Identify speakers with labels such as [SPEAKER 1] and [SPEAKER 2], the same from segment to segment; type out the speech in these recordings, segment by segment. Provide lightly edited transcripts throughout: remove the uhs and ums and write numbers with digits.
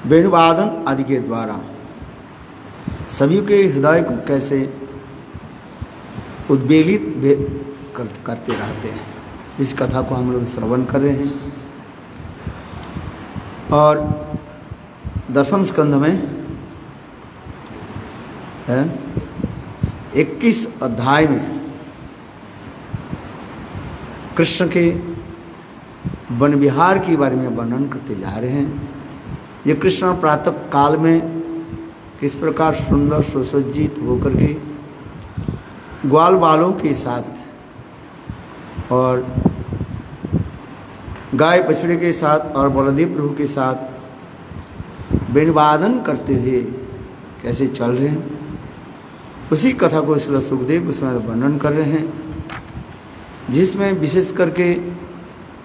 [SPEAKER 1] वेणुवादन आदि के द्वारा सभी के हृदय को कैसे उद्वेलित करते रहते हैं, इस कथा को हम लोग श्रवण कर रहे हैं। और 10वें स्कंध में 21 अध्याय में कृष्ण के वन विहार के बारे में वर्णन करते जा रहे हैं। ये कृष्ण प्रातः काल में किस प्रकार सुंदर सुसज्जित होकर के ग्वाल बालों के साथ और गाय बछड़े के साथ और बलदेव प्रभु के साथ वेणुवादन करते हुए कैसे चल रहे हैं, उसी कथा को श्री सुखदेव उसमें वर्णन कर रहे हैं, जिसमें विशेष करके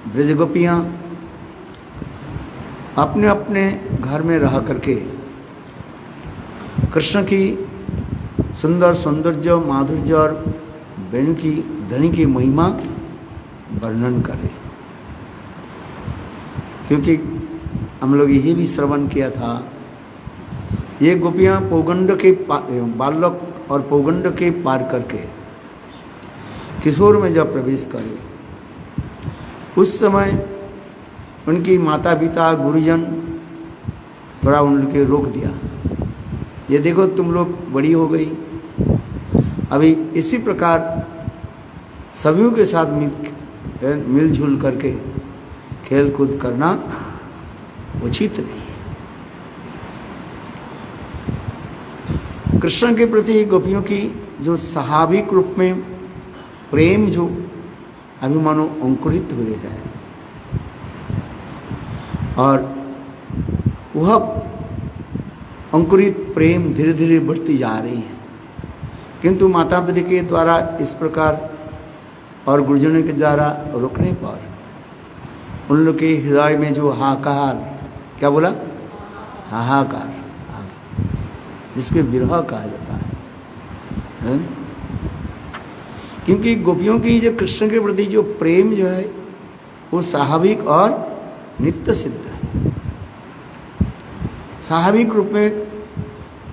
[SPEAKER 1] ब्रजगोपियाँ अपने अपने घर में रह करके कृष्ण की सुंदर सौंदर्य माधुर्य और वेणु की ध्वनि की महिमा वर्णन करें। क्योंकि हम लोग यही भी श्रवण किया था, ये गोपियाँ पौगंड के बालक और पौगंड के पार करके किशोर में जब प्रवेश करे, उस समय उनकी माता पिता गुरुजन थोड़ा उनके रोक दिया, ये देखो तुम लोग बड़ी हो गई, अभी इसी प्रकार सभी के साथ मिलजुल करके खेल कूद करना उचित नहीं है। कृष्ण के प्रति गोपियों की जो स्वाभाविक रूप में प्रेम जो अभिमानो अंकुरित हुए हैं और वह अंकुरित प्रेम धीरे धीरे बढ़ती जा रही है, किंतु माता पिता के द्वारा इस प्रकार और गुरुजनों के द्वारा रोकने पर उन लोग के हृदय में जो हाहाकार, क्या बोला, हाहाकार, जिसके विरह कहा जाता है। क्योंकि गोपियों की जो कृष्ण के प्रति जो प्रेम जो है वो स्वाभाविक और नित्य सिद्ध है। स्वाभाविक रूप में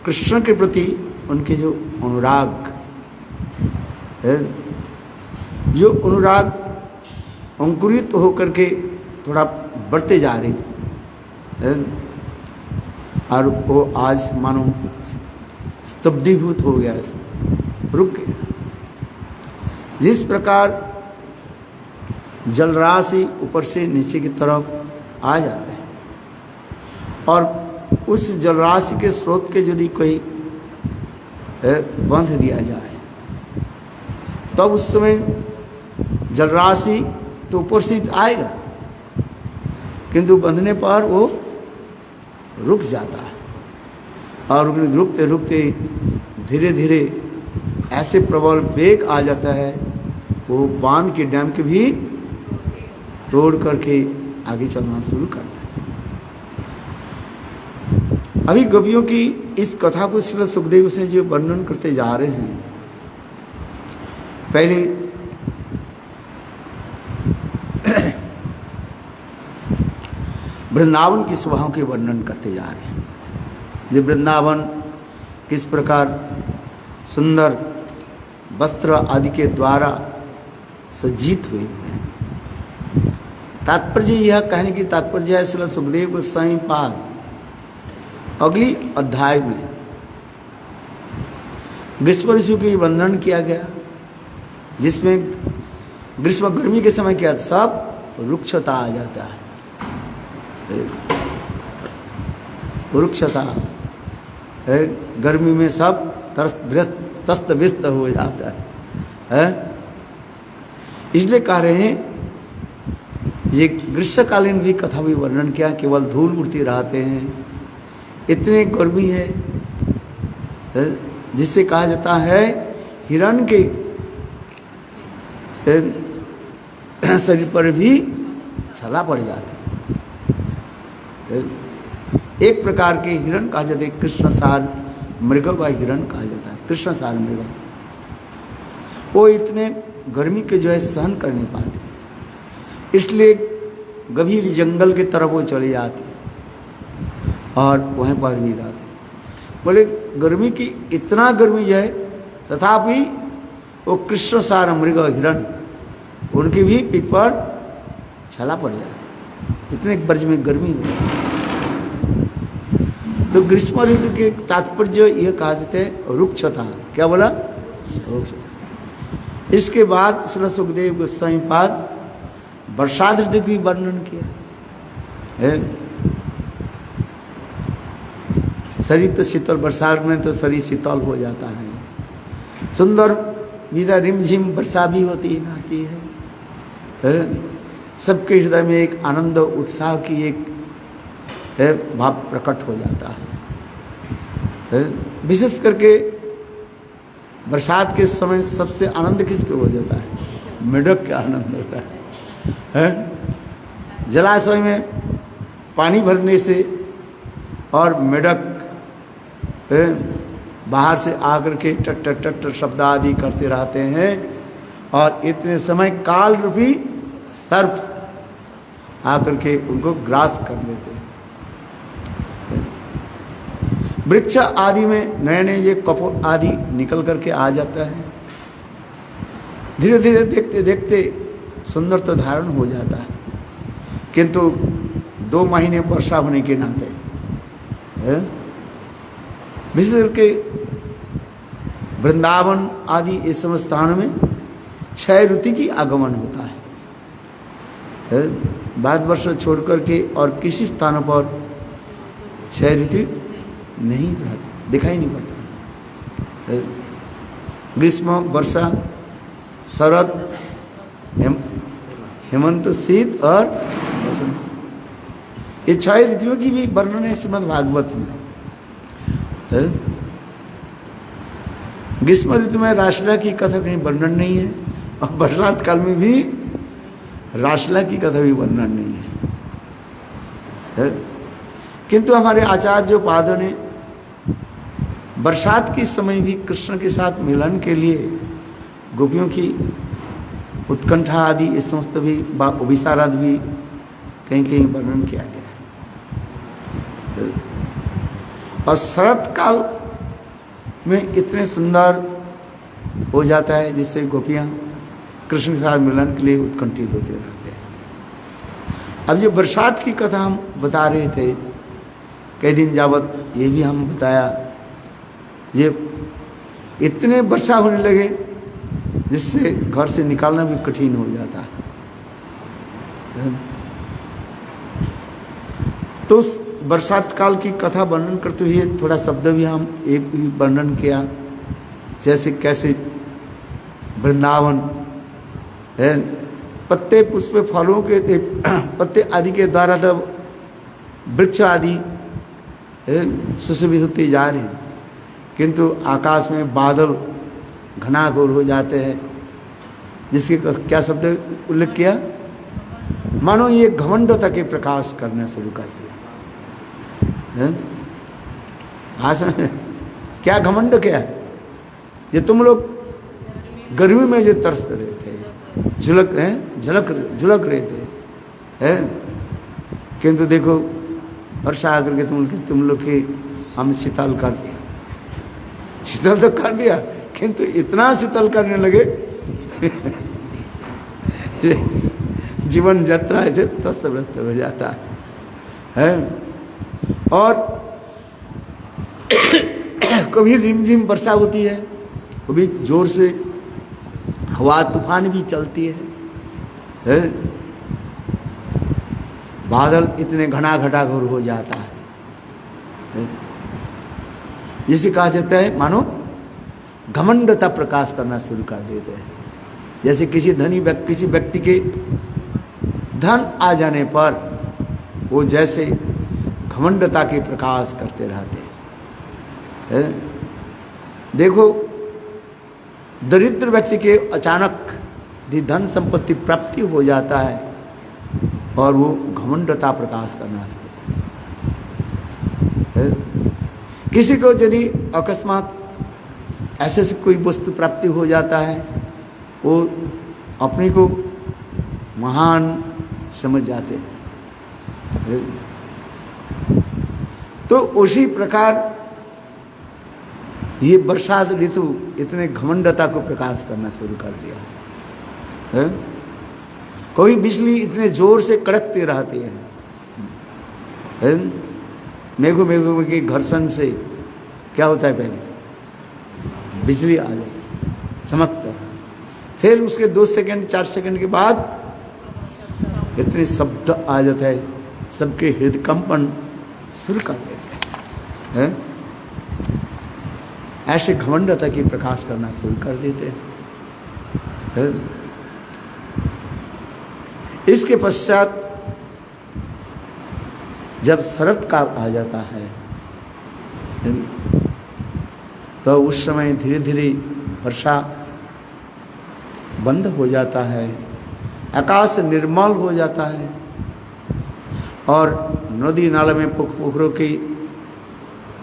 [SPEAKER 1] कृष्ण के प्रति उनके जो अनुराग है, जो अनुराग अंकुरित होकर के थोड़ा बढ़ते जा रही है और वो आज मानो स्तब्धीभूत हो गया, रुक गया। जिस प्रकार जलराशि ऊपर से नीचे की तरफ आ जाता है और उस जलराशि के स्रोत के यदि कोई बंध दिया जाए तब तो उस समय जलराशि तो ऊपर से आएगा, किंतु बंधने पर वो रुक जाता है और रुकते रुकते धीरे धीरे ऐसे प्रबल वेग आ जाता है, वो बांध के डैम के भी तोड़ करके आगे चलना शुरू करता है। अभी गोपियों की इस कथा को श्री सुखदेव से जो वर्णन करते जा रहे हैं, पहले वृंदावन की स्वभाव के वर्णन करते जा रहे हैं। जो वृंदावन किस प्रकार सुंदर वस्त्र आदि के द्वारा सज्जित हुए हैं। तात्पर्य यह कहने की तात्पर्य है श्री सुखदेव गोस्वामी पाद अगली अध्याय में ग्रीष्म ऋतु की वर्णन किया गया, जिसमें ग्रीष्म गर्मी के समय क्या सब रुक्षता आ जाता है, रुक्षता है, गर्मी में सब तस्त व्यस्त हो जाता है। इसलिए कह रहे हैं ये ग्रीष्मकालीन भी कथा भी वर्णन किया, केवल धूल उड़ती रहते हैं, इतनी गर्मी है, जिससे कहा जाता है हिरण के शरीर पर भी छाला पड़ जाती है। एक प्रकार के हिरण कहा जाता है, कृष्णसार मृग व हिरण कहा जाता है, कृष्णसार मृग। वो इतने गर्मी के जो है सहन कर नहीं पाते, इसलिए गंभीर जंगल की तरफ वो चली जाती और वहीं पर भी रात। बोले गर्मी की इतना गर्मी है, तथापि वो कृष्ण सार मृग हिरण उनकी भी पीठ पर छाला पड़ जाती, इतने ब्रज में गर्मी हो। तो ग्रीष्म ऋतु के तात्पर्य यह कहा जाते हैं रुक्षता। क्या बोला? रुक्षता। इसके बाद श्री सुखदेव गोस्वामी पाद वर्षा ऋतु की वर्णन किया है। शरीर तो शीतल, वर्षा में तो शरीर शीतल हो जाता है, सुंदर विदा रिमझिम वर्षा भी होती है, आती है। सबके हृदय में एक आनंद उत्साह की एक भाव प्रकट हो जाता है। विशेष करके बरसात के समय सबसे आनंद किसको हो जाता है? मेढक का आनंद होता है। जलाशय में पानी भरने से और मेढक बाहर से आकर के टट टट टट टट शब्द आदि करते रहते हैं, और इतने समय काल रूपी सर्प आकर के उनको ग्रास कर लेते हैं। वृक्ष आदि में नए नए ये कपोल आदि निकल करके आ जाता है। धीरे धीरे देखते देखते सुंदर तो धारण हो जाता है, किंतु 2 महीने वर्षा होने के नाते विशेष करके वृंदावन आदि इस समय स्थान में 6 ऋतु की आगमन होता है। भारतवर्ष छोड़ करके और किसी स्थानों पर 6 ऋतु नहीं दिखाई नहीं पड़ता। ग्रीष्म, वर्षा, शरद, हेमंत, शीत और बसंत, ये 6 ऋतुओं की भी वर्णन है श्रीमद् भागवत में। ग्रीष्म ऋतु में रासलीला की कथा कहीं वर्णन नहीं है, और बरसात काल में भी रासलीला की कथा भी वर्णन नहीं है। किंतु हमारे आचार्य पादों ने बरसात के समय भी कृष्ण के साथ मिलन के लिए गोपियों की उत्कंठा आदि इस समस्त भी विशारद भी कहीं कहीं वर्णन किया गया है। और शरत काल में इतने सुंदर हो जाता है जिससे गोपियाँ कृष्ण के साथ मिलन के लिए उत्कंठित होते रहते हैं। अब ये बरसात की कथा हम बता रहे थे कई दिन जावत, ये भी हम बताया, ये इतने वर्षा होने लगे जिससे घर से निकालना भी कठिन हो जाता है। तो उस बरसात काल की कथा वर्णन करते हुए थोड़ा शब्द भी हम एक भी वर्णन किया, जैसे कैसे वृंदावन है पत्ते पुष्प फलों के पत्ते आदि के द्वारा तब वृक्ष आदि सुशोभित होते जा रहे हैं, किंतु आकाश में बादल घनाघोर हो जाते हैं, जिसके क्या शब्द उल्लेख किया? मानो ये घमंडता के प्रकाश करना शुरू कर दिया। आज क्या घमंड क्या है? ये तुम लोग गर्मी में जो तरस रहे थे, झुलक रहे थे, किंतु देखो वर्षा आकर के तुम लोग के हम शीतल कर दिया। शीतल तो कर दिया, किंतु इतना शीतल करने लगे जीवन यात्रा ऐसे त्रस्त व्यस्त हो जाता है। और कभी रिमझिम वर्षा होती है, कभी जोर से हवा तूफान भी चलती है। बादल इतने घना घटाघोर हो जाता है, जिसे कहा जाता है मानो घमंडता प्रकाश करना शुरू कर देते हैं। जैसे किसी व्यक्ति के धन आ जाने पर वो जैसे घमंडता के प्रकाश करते रहते हैं। देखो दरिद्र व्यक्ति के अचानक धन संपत्ति प्राप्ति हो जाता है और वो घमंडता प्रकाश करना शुरू करता है। किसी को यदि अकस्मात ऐसे से कोई वस्तु प्राप्ति हो जाता है, वो अपने को महान समझ जाते हैं। तो उसी प्रकार ये बरसात ऋतु इतने घमंडता को प्रकाश करना शुरू कर दिया है। कोई बिजली इतने जोर से कड़कती रहती है, मेघों मेघों के घर्षण से क्या होता है, पहले बिजली आ जाती है, चमकता है, फिर उसके 2 सेकंड 4 सेकंड के बाद इतने शब्द आ जाता है, सबके हृदय कंपन शुरू कर देते हैं। ऐसे घमंडता की प्रकाश करना शुरू कर देते हैं। इसके पश्चात जब शरद काल आ जाता है तो उस समय धीरे धीरे वर्षा बंद हो जाता है, आकाश निर्मल हो जाता है और नदी नाले में पोखरों के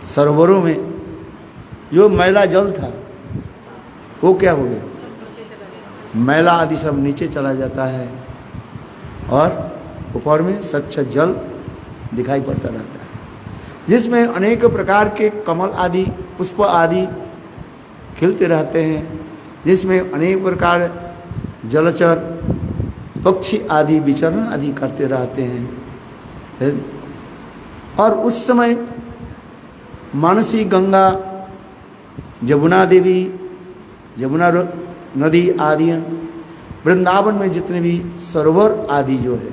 [SPEAKER 1] सरोवरों में जो मैला जल था वो क्या हो गया, मैला आदि सब नीचे चला जाता है और ऊपर में स्वच्छ जल दिखाई पड़ता रहता है, जिसमें अनेक प्रकार के कमल आदि पुष्प आदि खिलते रहते हैं, जिसमें अनेक प्रकार जलचर पक्षी आदि विचरण आदि करते रहते हैं। और उस समय मानसी गंगा, जमुना देवी, जमुना नदी आदि, वृंदावन में जितने भी सरोवर आदि जो है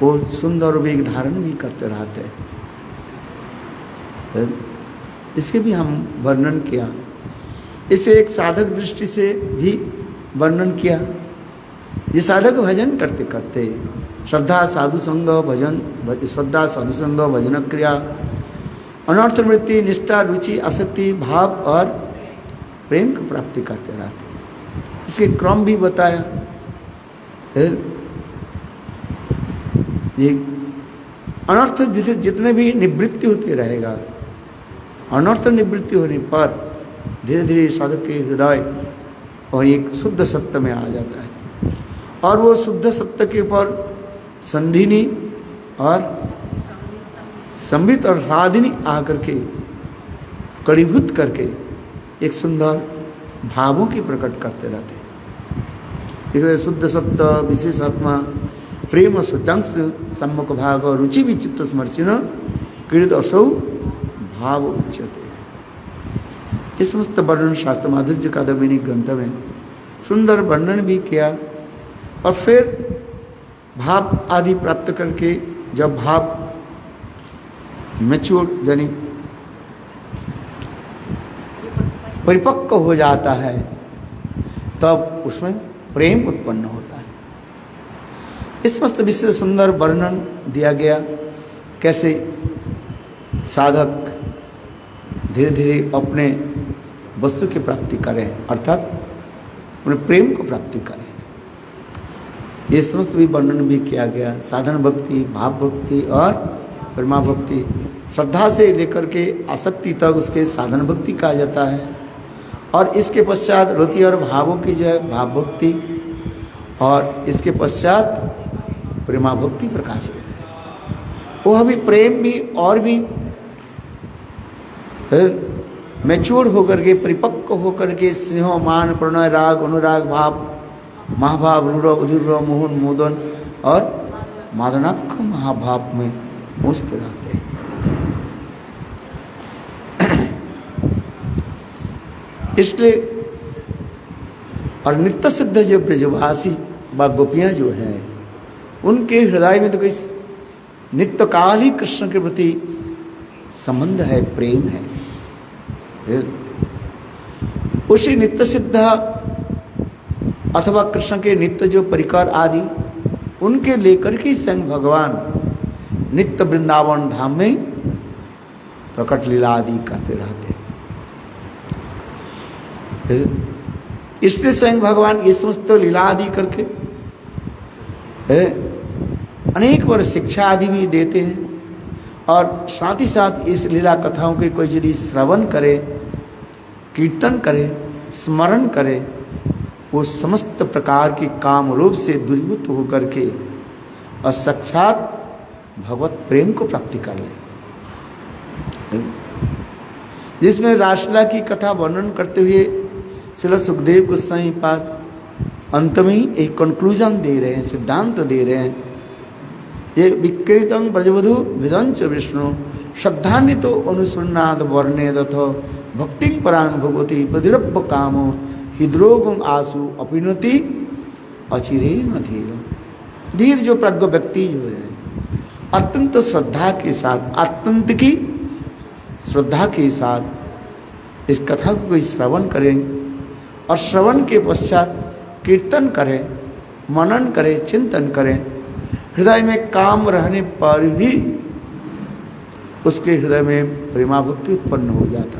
[SPEAKER 1] वो सुंदर वेग धारण भी करते रहते हैं। इसके भी हम वर्णन किया, इसे एक साधक दृष्टि से भी वर्णन किया। ये साधक भजन करते करते श्रद्धा साधु संग भजन, श्रद्धा साधु संग भजन क्रिया, अनर्थ वृत्ति, निष्ठा, रुचि, आसक्ति, भाव और प्रेम की प्राप्ति करते रहते हैं। इसके क्रम भी बताया। ये अनर्थ जितने भी निवृत्ति होते रहेगा, अनर्थ निवृत्ति होने पर धीरे धीरे साधक के हृदय और एक शुद्ध सत्य में आ जाता है और वो शुद्ध सत्य के ऊपर संधिनी और संबित और राधिनी आकर के कड़ीभूत करके एक सुंदर भावों की प्रकट करते रहते हैं। इसलिए शुद्ध सत्य विशेष आत्मा प्रेम सचंस सम्मुख भाग और रुचि विचित्त स्मर्चिन क्रीड असौ भाव उच्यते। इस समस्त वर्णन शास्त्र माधुर्य कादम्बिनी ग्रंथ में सुंदर वर्णन भी किया और फिर भाव आदि प्राप्त करके जब भाव मैच्योर यानी परिपक्व हो जाता है तब उसमें प्रेम उत्पन्न होता है। इस समस्त विषय सुंदर वर्णन दिया गया, कैसे साधक धीरे धीरे अपने वस्तु की प्राप्ति करें, अर्थात अपने प्रेम को प्राप्ति करें। ये समस्त भी वर्णन भी किया गया। साधन भक्ति, भाव भक्ति और प्रेमा भक्ति, श्रद्धा से लेकर के आसक्ति तक उसके साधन भक्ति कहा जाता है और इसके पश्चात रुचि और भावों की जो है भाव भक्ति और इसके पश्चात प्रेमा भक्ति प्रकाशित है। वह भी प्रेम भी और भी मैच्योर होकर के परिपक्व होकर के स्नेह मान प्रणय राग अनुराग भाव महाभाव रूढ़ उदूर मोहन मोदन और मादनाक्ष महाभाव में पहुँचते रहते हैं। इसलिए और नित्य सिद्ध जो ब्रजवासी व गोपियाँ जो हैं उनके हृदय में तो कोई नित्य काल ही कृष्ण के प्रति संबंध है, प्रेम है। उसी नित्य सिद्ध अथवा कृष्ण के नित्य जो परिकर आदि उनके लेकर के स्वयं भगवान नित्य वृंदावन धाम में प्रकट लीला आदि करते रहते। इसलिए स्वयं भगवान ये समस्त लीला आदि करके अनेक बार शिक्षा आदि भी देते हैं और साथ ही साथ इस लीला कथाओं के कोई यदि श्रवण करे, कीर्तन करे, स्मरण करे, वो समस्त प्रकार के काम रूप से दूरीभूत होकर के और साक्षात भगवत प्रेम को प्राप्ति कर ले। जिसमें रासलीला की कथा वर्णन करते हुए श्रील सुखदेव गोस्वामी पाद अंत में ही एक कंक्लूजन दे रहे हैं, सिद्धांत दे रहे हैं। ये विकृतं ब्रजवधु विदंच विष्णु श्रद्धान्वितो अनुसन्नाद वर्णेदथ भक्ति परांग भगवती बधिरभ कामो हृद्रोगम आसु अपिनति अचिरे न धीर। धीर जो प्रज्ञ व्यक्ति जो है अत्यंत श्रद्धा के साथ, अत्यंत की श्रद्धा के साथ इस कथा को कोई श्रवण करें और श्रवण के पश्चात कीर्तन करें, मनन करें, चिंतन करें, हृदय में काम रहने पर भी उसके हृदय में प्रेमा भक्ति उत्पन्न हो जाता।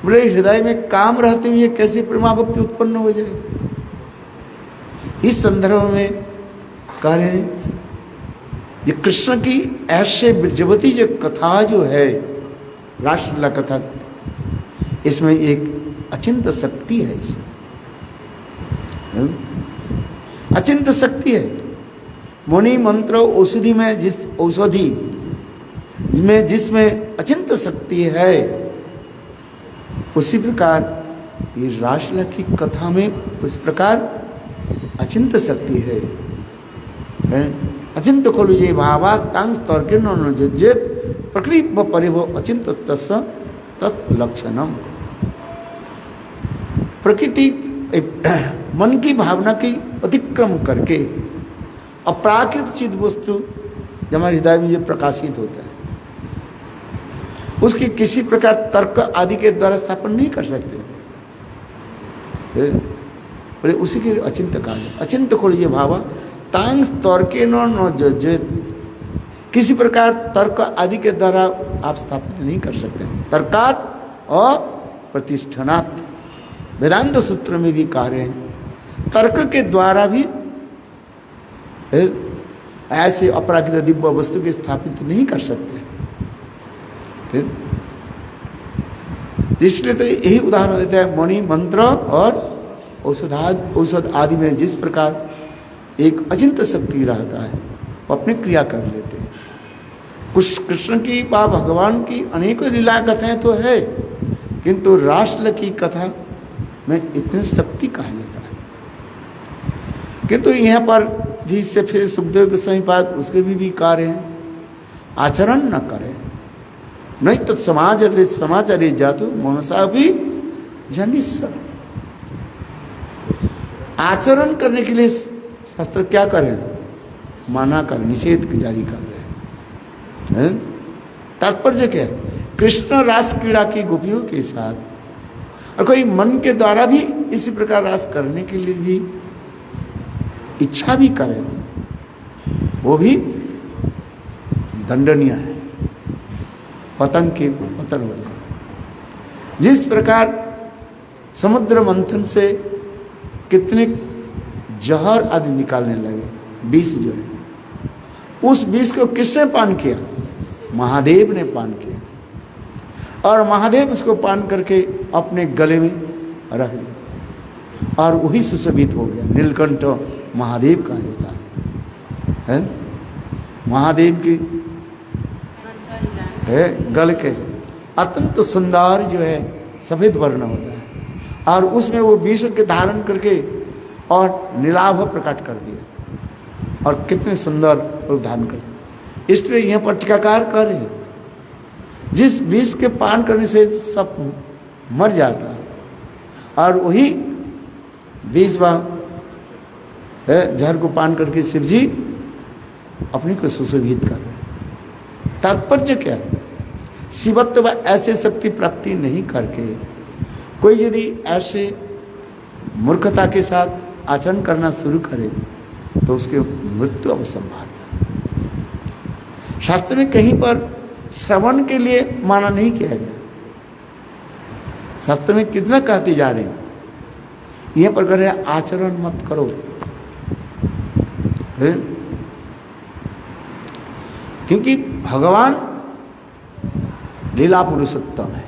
[SPEAKER 1] बोले हृदय में काम रहते हुए कैसे प्रेमा भक्ति उत्पन्न हो जाए? इस संदर्भ में कह रहे हैं ये कृष्ण की ऐसे ब्रजवती जो कथा जो है रासलीला कथा, इसमें एक अचिंत शक्ति है। इसमें अचिंत शक्ति है। मुनि मंत्र औषधि में जिस औषधि जिसमें अचिंत शक्ति है, उसी प्रकार ये रासलीला की कथा में उस प्रकार अचिंत शक्ति है। अचिंत खलु ये भावा तांग तर्केण जेत प्रकृति परिभो अचिंत तस् लक्षणम। प्रकृति मन की भावना की अतिक्रम करके अपराकृत चिद वस्तु जब हमारे हृदय में ये प्रकाशित होता है, उसकी किसी प्रकार तर्क आदि के द्वारा स्थापन नहीं कर सकते। बोले उसी के अचिंत कहा जाए। अचिंत खोल ये भावा तांग तर्के न जेत, किसी प्रकार तर्क आदि के द्वारा आप स्थापित नहीं कर सकते। तर्कात और प्रतिष्ठानात, वेदांत सूत्र में भी कह रहे हैं तर्क के द्वारा भी ऐसे अपराकृत दिव्य वस्तु के स्थापित नहीं कर सकते। इसलिए तो यही उदाहरण देता है मणि मंत्र और औषध आदि में जिस प्रकार एक अचिंत शक्ति रहता है वो अपनी क्रिया कर लेते हैं। कुछ कृष्ण की व भगवान की अनेकों लीला कथाएं तो है, किंतु रासलीला की कथा में इतनी शक्ति कहा जाता है। किंतु यहाँ पर भी इससे फिर सुखदेव गोस्वामी पाद उसके भी कार्य हैं, आचरण न करें नहीं तो समाचारे जातु मनसा भी जनिस्वर। आचरण करने के लिए शास्त्र क्या करें? माना कर, निषेध जारी कर रहे हैं। तात्पर्य क्या है? कृष्ण रास क्रीड़ा की गोपियों के साथ और कोई मन के द्वारा भी इसी प्रकार रास करने के लिए भी इच्छा भी करे, वो भी दंडनीय है, पतन हो जाए। जिस प्रकार समुद्र मंथन से कितने जहर आदि निकालने लगे, विष जो है, उस विष को किसने पान किया? महादेव ने पान किया, और महादेव उसको पान करके अपने गले में रख दिया और वही सुशोभित हो गया। नीलकंठ महादेव का होता है, महादेव की है गल के अत्यंत सुंदर जो है सफेद वर्ण होता है, और उसमें वो विष के धारण करके और नीलाभ प्रकट कर दिया और कितने सुंदर रूप धारण कर दिया। इसलिए यहाँ पर टीकाकार कर रहे हैं जिस विष के पान करने से सब मर जाता है, और वही विष जहर को पान करके शिव जी अपने को सुशोभित कर रहे। तात्पर्य क्या है? शिवत्व ऐसे शक्ति प्राप्ति नहीं करके कोई यदि ऐसे मूर्खता के साथ आचरण करना शुरू करे तो उसके मृत्यु अवसंभाव। शास्त्र में कहीं पर श्रवण के लिए माना नहीं किया गया। शास्त्र में कितना कहते जा रहे हैं, यह पर कह रहे हैं आचरण मत करो। क्योंकि भगवान लीला पुरुषोत्तम है।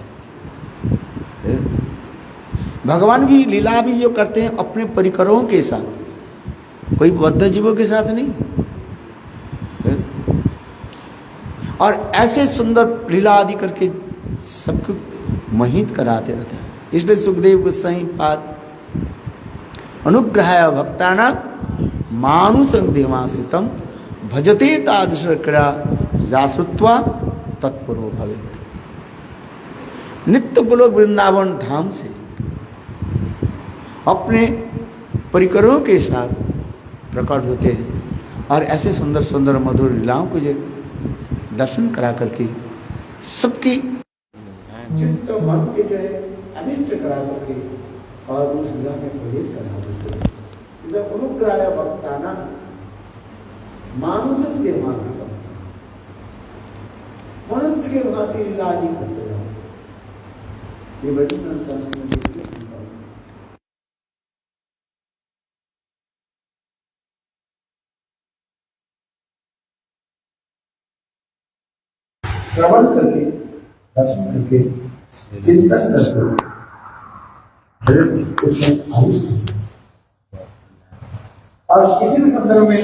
[SPEAKER 1] भगवान की लीला भी जो करते हैं अपने परिकरों के साथ, कोई बद्ध जीवों के साथ नहीं। और ऐसे सुंदर लीला आदि करके सबको मोहित कराते रहते हैं। इसलिए सुखदेव गोस्वामी पाद अनुग्रहाय भक्तानां मानुषं देवाश्रितं भजते तादृश क्रीड़ा जाश्रुत्वा तत्परो भवेत्। नित्य गोलोक वृंदावन धाम से अपने परिकरों के साथ प्रकट होते हैं और ऐसे सुंदर सुंदर मधुर लीलाओं को जो दर्शन करा करके सबकी चित्त मन के जो है अनिष्ट करा करके और उस लीला में प्रवेश करा देते हैं। अनुग्रहाय भक्तानां मानुषं देवाश्रितं, मनुष्य के भांति लीला आदि करते रहो। ये बड़ी संस्कृति श्रवण करके, दर्शन करके, चिंतन करके और इसी संदर्भ में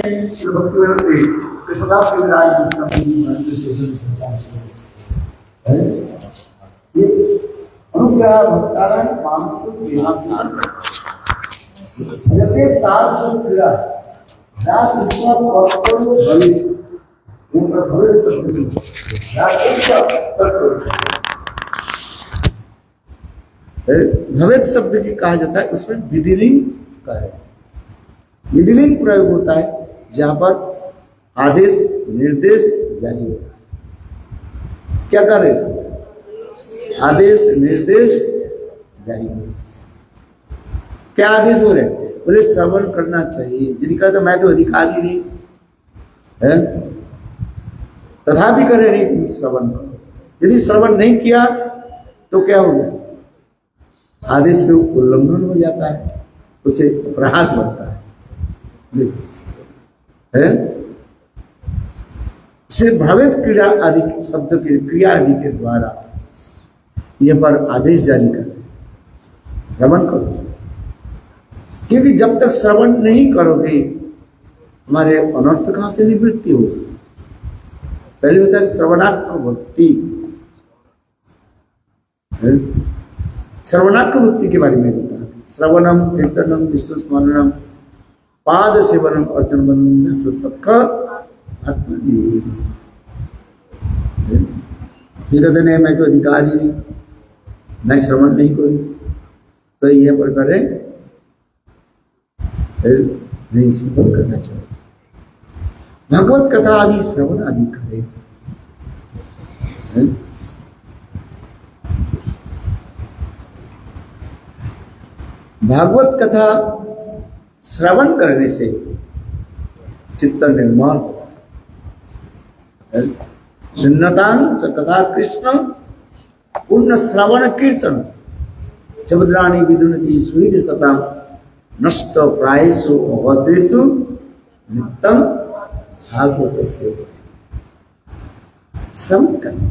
[SPEAKER 1] अनुग्रह भक्तानां मानुषं देवाश्रितं भजते तादृशं क्रीड़ा जाश्रुत्वा तत्परो भवेत्। भवेत् शब्द की कहा जाता है, उसमें विधिलिंग का है। विधिलिंग प्रयोग होता है जहां पर आदेश निर्देश जारी होता है। क्या कर रहे हैं? आदेश निर्देश जारी हो। क्या आदेश हो रहे हैं? बोले श्रवण करना चाहिए। यदि कहते मैं तो अधिकारी नहीं है, तथापि करे नहीं तुम श्रवण करो। यदि श्रवण नहीं किया तो क्या हो गया? आदेश के उल्लंघन हो जाता है, उसे अपराध बनता है। से भावित क्रिया आदि शब्द के क्रिया आदि के द्वारा यह पर आदेश जारी कर श्रवण करो। क्योंकि जब तक श्रवण नहीं करोगे हमारे अनर्थ कहां से निवृत्ति होगी? पहले होता है श्रवणात्म भक्ति। श्रवणात्म भक्ति के बारे में बता, श्रवणम कीर्तनम विष्णु स्मरणम पाद सेवनम अर्चन बंधन सबका आत्मनिर्भर। कहते नहीं मैं तो अधिकारी नहीं, मैं श्रवण नहीं करूं, तो यह प्रकार नहीं श्रवण करना चाहिए। भगवत कथा आदि श्रवण आदि करे। भागवत कथा श्रवण करने से चित्त निर्मल होता है। सुन्नतांश कथा कृष्ण पूर्ण श्रवण कीर्तन जबद्राणी विदुनति स्वीद सता नष्ट प्रायसु अवद्रेषु नित्यं भागवत से श्रवण करना।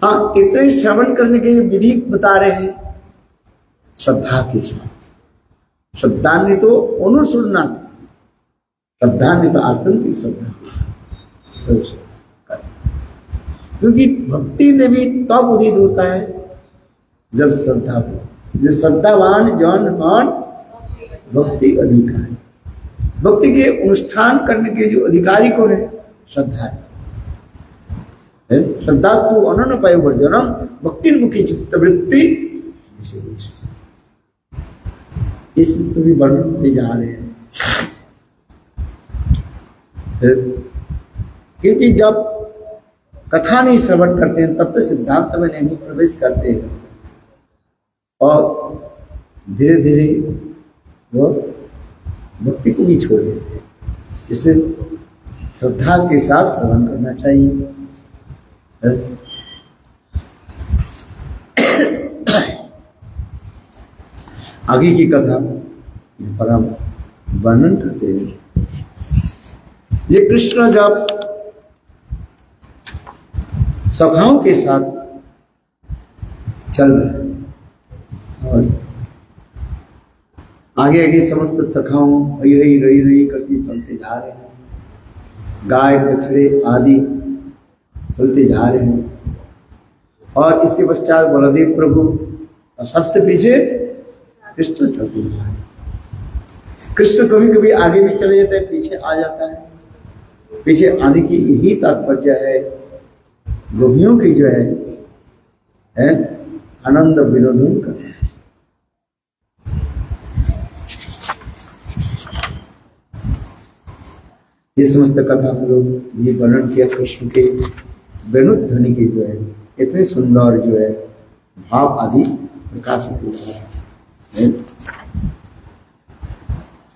[SPEAKER 1] हाँ, इतने श्रवण करने के विधि बता रहे हैं श्रद्धा के साथ। श्रद्धान्वित तो अनुसुरना, श्रद्धान्वित तो आतंकिक श्रद्धा के साथ। क्योंकि भक्ति देवी तब उदित होता है जब श्रद्धा हो। जो श्रद्धावान जन मान भक्ति अधिकारी। भक्ति के अनुष्ठान करने के जो अधिकारी कौन है? श्रद्धा है। श्रद्धास्तु अनन्य पाय वर्जनम भक्ति मुखी चित्तवृत्ति विशेष। इस भी वर्णन होते जा रहे हैं। क्योंकि जब कथा नहीं श्रवण करते हैं तब तो सिद्धांत में नहीं प्रवेश करते हैं और धीरे धीरे वो भक्ति को भी छोड़ देते हैं। इसे श्रद्धा के साथ श्रवण करना चाहिए। आगे की कथा पर हम वर्णन करते हैं। ये कृष्ण जब सखाओं के साथ चल रहे और आगे आगे समस्त सखाओं रही रही रही रही करके चलते जा रहे हैं गाय बछड़े आदि चलते जा रहे हैं, और इसके पश्चात बलदेव प्रभु, और सबसे पीछे कृष्ण चलते जा रहे हैं। कृष्ण कभी कभी आगे भी चले जाते हैं, पीछे आ जाता है। पीछे आने की यही तात्पर्य है, गोपियों की जो है आनंद विनोदन का। ये समस्त कथा हम लोग ये वर्णन किया कृष्ण के वेणुध्वनि की जो है इतने सुंदर जो है भाव आदि प्रकाशित होता है।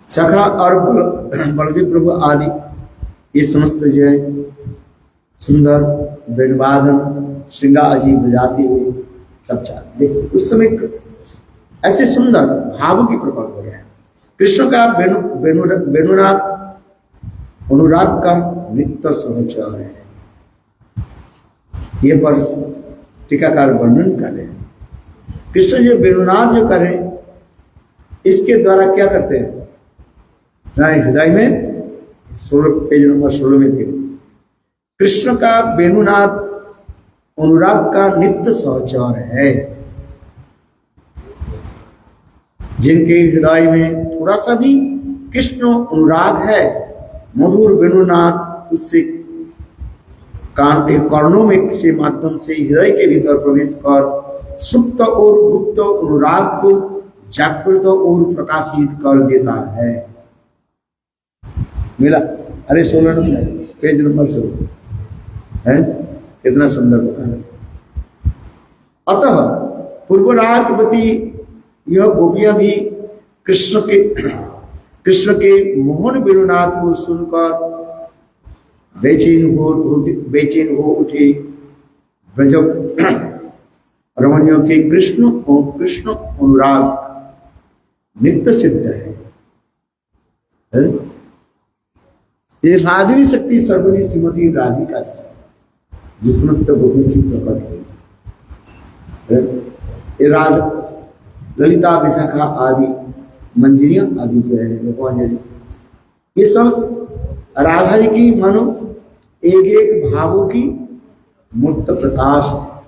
[SPEAKER 1] सखा और बलदेव प्रभु आदि ये समस्त जो है सुंदर वेणुवादन श्रृंगार आदि बजाते हुए सब चाहते देखते। उस समय ऐसे सुंदर भाव की प्रकट हो रहे हैं। कृष्ण का वेणुनाद अनुराग का नित्य सहचर है। ये पर टीकाकार वर्णन करें, कृष्ण जो वेणुनाद जो करें इसके द्वारा क्या करते हैं, हृदय में 16 पेज नंबर 16 में देखो, कृष्ण का वेणुनाद अनुराग का नित्य सहचर है। जिनके हृदय में थोड़ा सा भी कृष्ण अनुराग है, मधुर वेणुनाद उससे कर्णों में से माध्यम से हृदय के भीतर प्रवेश कर सुप्त और गुप्त अनुराग को जागृत और प्रकाशित कर देता है। मिला? अरे 16 नंबर पेज नंबर 16 है, कितना सुंदर बता है। अतः पूर्वरागवती यह गोपियां भी कृष्ण के मोहन वेणुनाद को सुनकर बेचैन हो उठे। ब्रज रमणियों के कृष्ण अनुराग नित्य सिद्ध है। ये राधिनी शक्ति सर्वनी श्रीमती राधिका से जिस समस्त गोपियों की प्रकट हुई। ये राधा ललिता विशाखा आदि मंजरियां आदि जो है भगवान, ये सब राधा जी की मानो एक एक भावों की मूर्त प्रकाश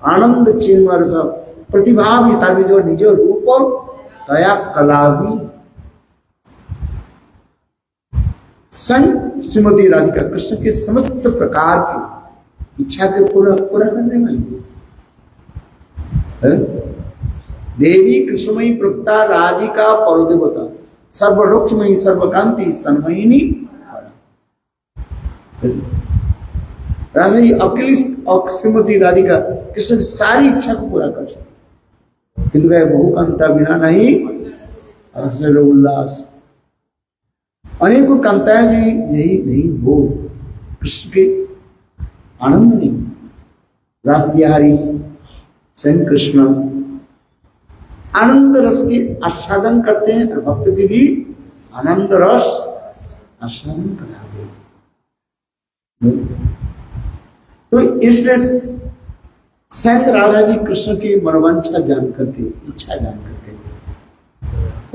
[SPEAKER 1] आनंद चिन्मय सब प्रतिभा भी जो निज रूप तया कला भी संग श्रीमती राधिका कृष्ण के समस्त प्रकार की इच्छा के पूरा करने वाली है। देवी कृष्णमयी प्रभुता राधिका परोदेवता सर्वलोक्ष्मयी सर्वकांति सन्मयिनी। राधा जी अकेली श्रीमती राधिका कृष्ण की सारी इच्छा को पूरा कर सकते, किंतु वह बहुकांता बिना नहीं अवसर उल्लास। अनेकों कांताएं भी यही नहीं हो कृष्ण के आनंद नहीं। रास बिहारी स्वयं कृष्ण आनंद रस के आस्वादन करते हैं और भक्त की भी आनंद रस आस्वादन कराते हैं। तो इसलिए स्वयं राधा जी कृष्ण की मनोवांछा जान करके, इच्छा जान करके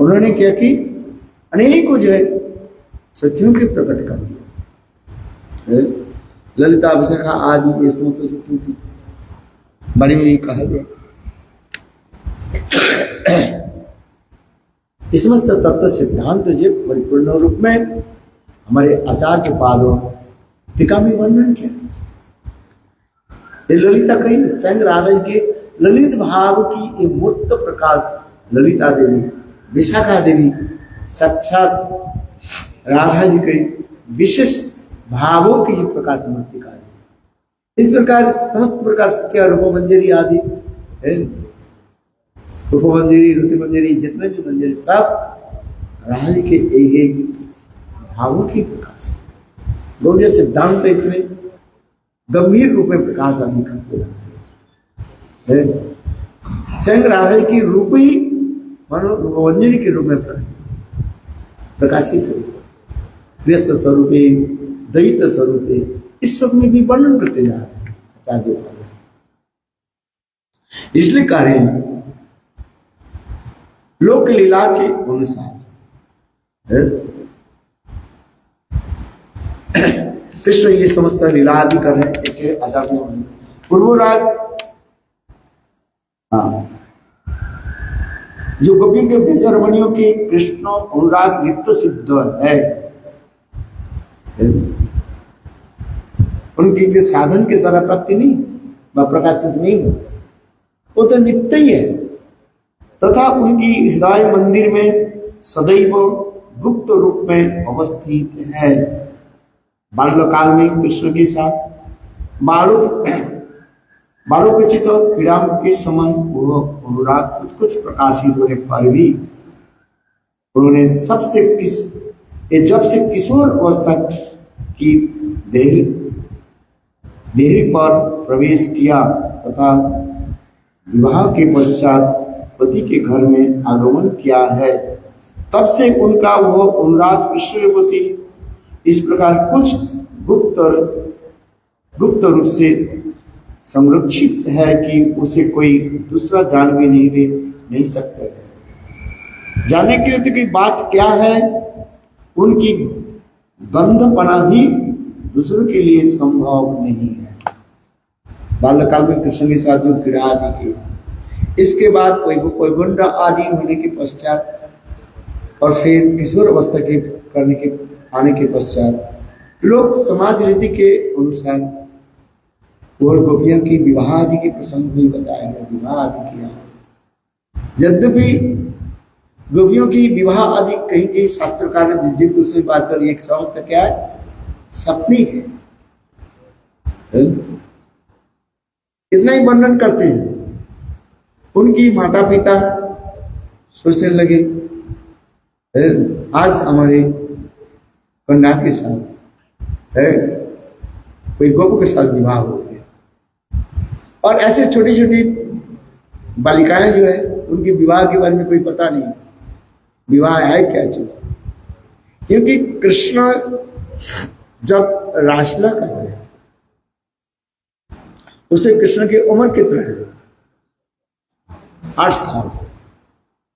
[SPEAKER 1] उन्होंने क्या कि अनेकों जो है सखियों के प्रकट कर दिया। ललिता विशाखा आदि ये समस्त सखियों की बारे में कहा गया। समस्त तत्व सिद्धांत जो परिपूर्ण रूप में हमारे आचार्य पादों टीका में वर्णन किया। ये ललिता कहीं स्वयं राधा जी के ललित भाव की ये मूर्त प्रकाश ललिता देवी विशाखा देवी साक्षात राधा जी के विशेष भावों की प्रकाश मूर्तिका है। इस प्रकार समस्त प्रकार से क्या रूप मंजरी आदि रूप मंजरी ऋतु मंजरी जितने भी मंजरी सब राधा जी के एक एक भावों की प्रकाश गौड़ीय सिद्धांत तो इतने गंभीर रूप में प्रकाश आदि करते हैं। स्वयं राधा की रूप ही मानो रूपमंजरी के रूप में प्रकाशित है। व्यस्त स्वरूपे दैत स्वरूपे इस रूप में भी वर्णन करते जा रहे हैं आचार्य। इसलिए कार्य लोक लीला के अनुसार कृष्ण ये समस्त लीला आदि कर रहे हैं। एक आचार्य पूर्व राग, हाँ, जो गोपियों के बेजरमणियों की कृष्ण अनुराग नित्य सिद्ध है, उनकी जो साधन के द्वारा प्राप्ति नहीं व प्रकाशित नहीं हो, वो तो नित्य ही है। तथा उनकी हृदय मंदिर में सदैव गुप्त रूप में अवस्थित है। बाल्यकाल में कृष्ण के साथ बालोचित क्रीड़ा के समय वो अनुराग कुछ कुछ प्रकाशित होने पर भी उन्होंने जब से किशोर अवस्था की देहरी पर प्रवेश किया तथा विवाह के पश्चात पति के घर में आगमन किया है, तब से उनका वह अनुराग कृष्ण के प्रति इस प्रकार कुछ गुप्त रूप से संरक्षित है कि उसे कोई दूसरा जान भी नहीं सकता। जानने के लिए की बात क्या है, उनकी गंधपना भी दूसरों के लिए संभव नहीं है। बाल्यकाल में कृष्ण के साथ जो क्रीड़ा आदि की, इसके बाद वैकुंठ आदि होने के पश्चात और फिर किशोर अवस्था के आने के पश्चात लोग समाज रीति के अनुसार और गोपियों की विवाह आदि के प्रसंग भी बताया गया, विवाह आदि किया। यद्यपि गोपियों की विवाह आदि कहीं कहीं शास्त्रकार ने जिस उससे बात कर एक समझता क्या है, सपनिक है। इतना ही वर्णन करते हैं। उनकी माता पिता सोचने लगे आज हमारे कन्या के साथ है कोई गोप के साथ विवाह हो गया, और ऐसे छोटी छोटी बालिकाएं जो है उनके विवाह के बारे में कोई पता नहीं, विवाह है क्या चीज। क्योंकि कृष्ण जब रासलीला कर रहे हैं, उसे कृष्ण की उम्र कितना है, 8 साल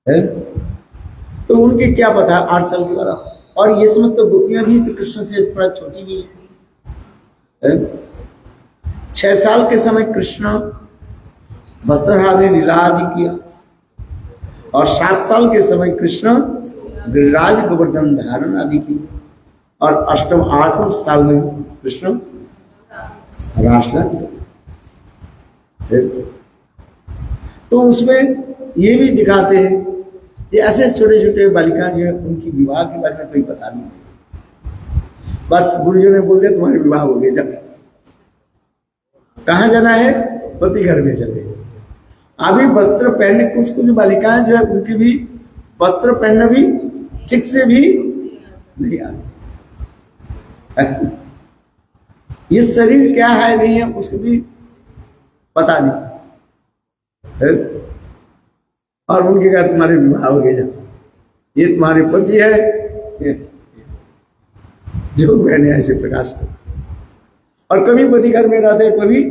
[SPEAKER 1] है। तो उनके क्या पता है 8 साल के बाद, और ये समझ तो गोपियां भी तो कृष्ण से थोड़ा छोटी भी है। 6 साल के समय कृष्ण वस्त्रहार ने लीला आदि किया, और 7 साल के समय कृष्ण गिरिराज गोवर्धन धारण आदि की, और 8वें साल में कृष्ण रासलीला किया। तो उसमें ये भी दिखाते हैं कि ऐसे छोटे छोटे बालिका जो है उनकी विवाह के बारे में कोई पता नहीं, बस गुरुजी ने बोल दिया तुम्हारे विवाह हो गए, जब कहाँ जाना है, पति घर में चले। अभी वस्त्र पहनने कुछ कुछ बालिकाएं जो है उनकी भी वस्त्र पहनना भी ठीक से भी नहीं आती। ये शरीर क्या है नहीं है उसको भी पता नहीं है। और उनके कहा तुम्हारे विवाह हो गया, ये तुम्हारे पति है, जो मैंने ऐसे प्रकाश कर। और कभी पति घर में रहते, कभी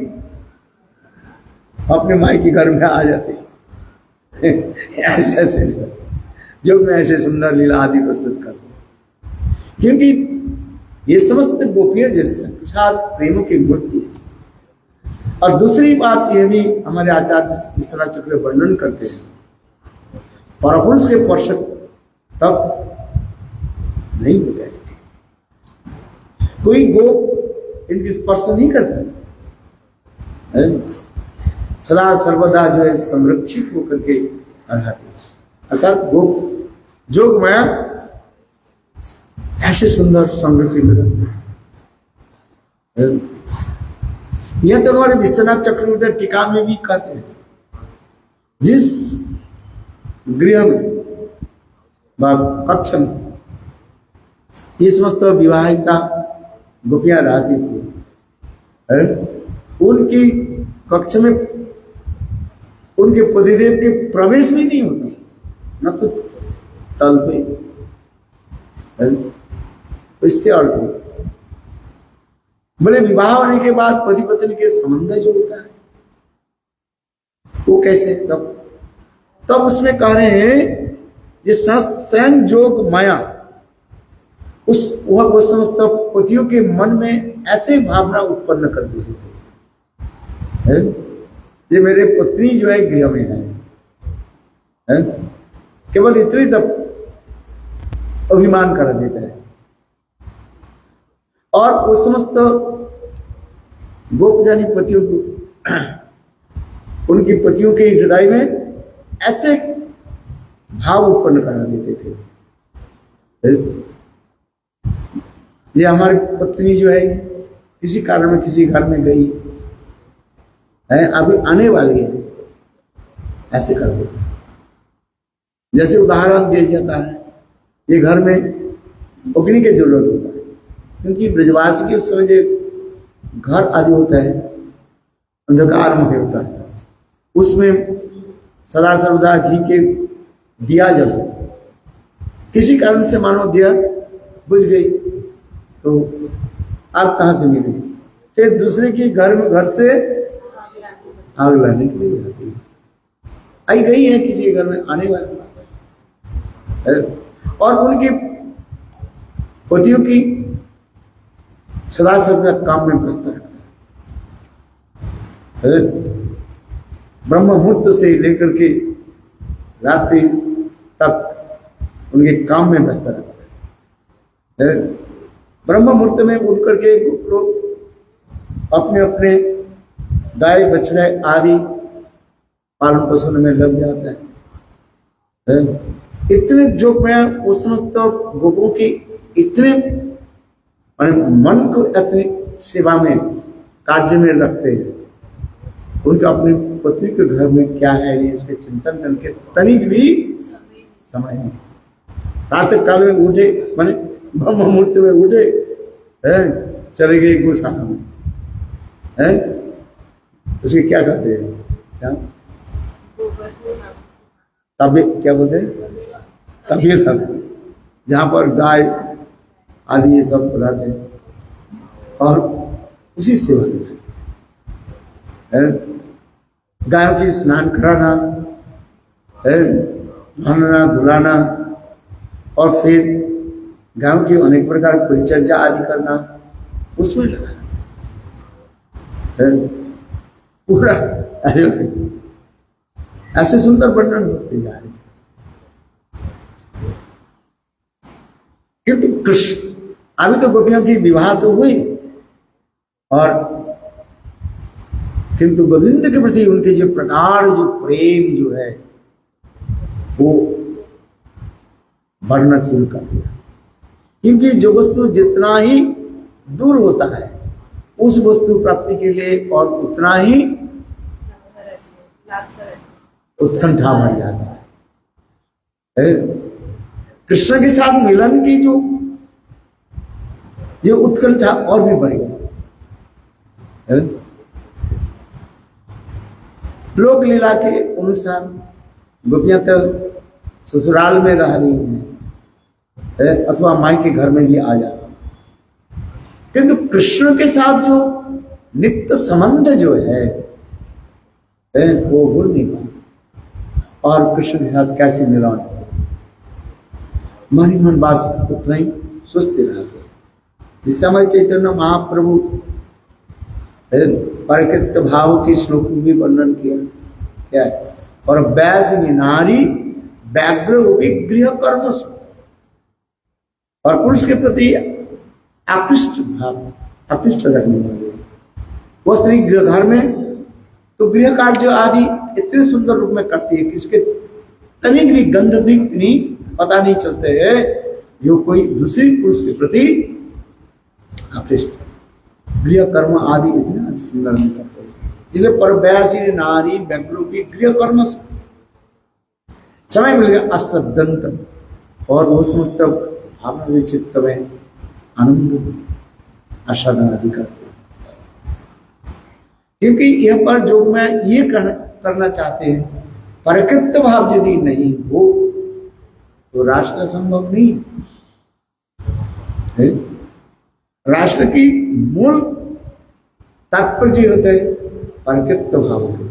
[SPEAKER 1] अपने माई के घर में आ जाते, ऐसे ऐसे जो मैं ऐसे सुंदर लीला आदि प्रस्तुत करता। क्योंकि ये समस्त गोपियां जो साक्षात प्रेम की मूर्ति है। और दूसरी बात यह भी हमारे आचार्य मिश्रा चक्र वर्णन करते हैं, परपुरुष के स्पर्श तक नहीं हो जाएगी, कोई गोप इनकी स्पर्श नहीं करता, सदा सर्वदा जो है संरक्षित होकर के रहते। अर्थात गोप जोग माया ऐसे सुंदर संरक्षित रहते। यह तो हमारे विश्वनाथ चक्रवर्ती टीका में भी कहते हैं, जिस गृह में कक्ष में ये समस्त विवाहिता गोपियां रहती थी, उनकी कक्ष में उनके पतिदेव के प्रवेश भी नहीं होता, न तो तल पे। इससे और बोले विवाह होने के बाद पति पत्नी के संबंध जो होता है वो कैसे, तब उसमें कह रहे हैं ये स्वयं जोग माया वो समस्त पतियों के मन में ऐसे भावना उत्पन्न कर देते थे, है? ये मेरे पत्नी जो है गृह में है? केवल इतनी तक अभिमान कर देता है। और वो समस्त गोपजानी पतियों को उनकी पतियों के हृदय में ऐसे भाव उत्पन्न करा देते थे। ये हमारी पत्नी जो है किसी कारण में किसी घर में गई है, अभी आने वाली है, ऐसे कर देते। जैसे उदाहरण दिया जाता है, ये घर में अग्नि की जरूरत होता है, क्योंकि ब्रजवासी के उस समय जो घर आदि होता है अंधकार में होता है, उसमें सदा सर्वदा घी के दिया जल, किसी कारण से मानो दिया बुझ गई तो आग कहाँ से मिली? फिर दूसरे के घर से आग लाने के लिए जाती है। आई गई है किसी के घर में आने वाला है, और उनके पतियों की सदा सर्वदा काम में व्यस्त रहता है। ब्रह्म मुहूर्त से लेकर के रात्रि तक उनके काम में व्यस्त रहता है। ब्रह्म मुहूर्त में उठ करके लोग अपने अपने गाय बछड़े आदि पालन पोषण में लग जाता है। इतने जो मैं उस समस्त गोपों की इतने मन को अपनी सेवा में कार्य में रखते हैं, उनका अपनी पत्नी के घर में क्या है ये इसके चिंतन करके तनिक भी समय नहीं। रात काल में उठे माने ब्रह्म मुहूर्त में उठे, चले गए गौशाला में, उसके क्या कहते हैं, क्या तबे क्या बोलते हैं, तबेला, जहाँ पर गाय आदि ये सब बुलाते हैं और उसी सेवा में गायों की स्नान कराना, नहाना धुलाना, और फिर गायों की अनेक प्रकार परिचर्या आदि करना, उसमें लगा पूरा ऐसे सुंदर वर्णन होते जा रहे। किंतु कृष्ण अभी तो गोपियों की विवाह तो हुई, और किंतु गोविंद के प्रति उनके जो प्रगाढ़ जो प्रेम जो है वो बढ़ना शुरू कर दिया। क्योंकि जो वस्तु जितना ही दूर होता है उस वस्तु प्राप्ति के लिए और उतना ही उत्कंठा बढ़ जाता है। कृष्ण के साथ मिलन की जो उत्कंठा और भी बढ़ गई। लोक लीला के अनुसार गोपियां तो ससुराल में रह रही हैं अथवा माई के घर में भी आ जा, किंतु कृष्ण के साथ जो नित्य संबंध जो है वो भूल नहीं पाए। और कृष्ण के साथ कैसे मिलान, मन ही मन बात उतना ही सुस्ती रहते। इस समय चैतन्य महाप्रभु परिकृत भाव के श्लोक में भी वर्णन किया क्या है, और वैसे नारी व्याघ्र विग्रह कर्म, और पुरुष के प्रति आकृष्ट भाव आकृष्ट रखने वाले वो स्त्री घर में तो गृह कार्य आदि इतने सुंदर रूप में करती है कि इसके तनिक भी गंध नहीं पता नहीं चलते है जो कोई दूसरे पुरुष के प्रति आकृष्ट। गृह कर्म आदि इतना सुंदर नहीं करते हैं, जिसे परव्यासी नारी व्याघ्रों की गृह कर्म समय मिल गया अष्टदंत, और वो समस्त भावना चित्त में आनंद आस्वादन आदि करते हैं। क्योंकि यह पर जो मैं ये करना चाहते हैं, प्रकृत भाव यदि नहीं हो तो राष्ट्र संभव नहीं है। राष्ट्र की मूल तात्पर्य होता है प्रकृत भाव के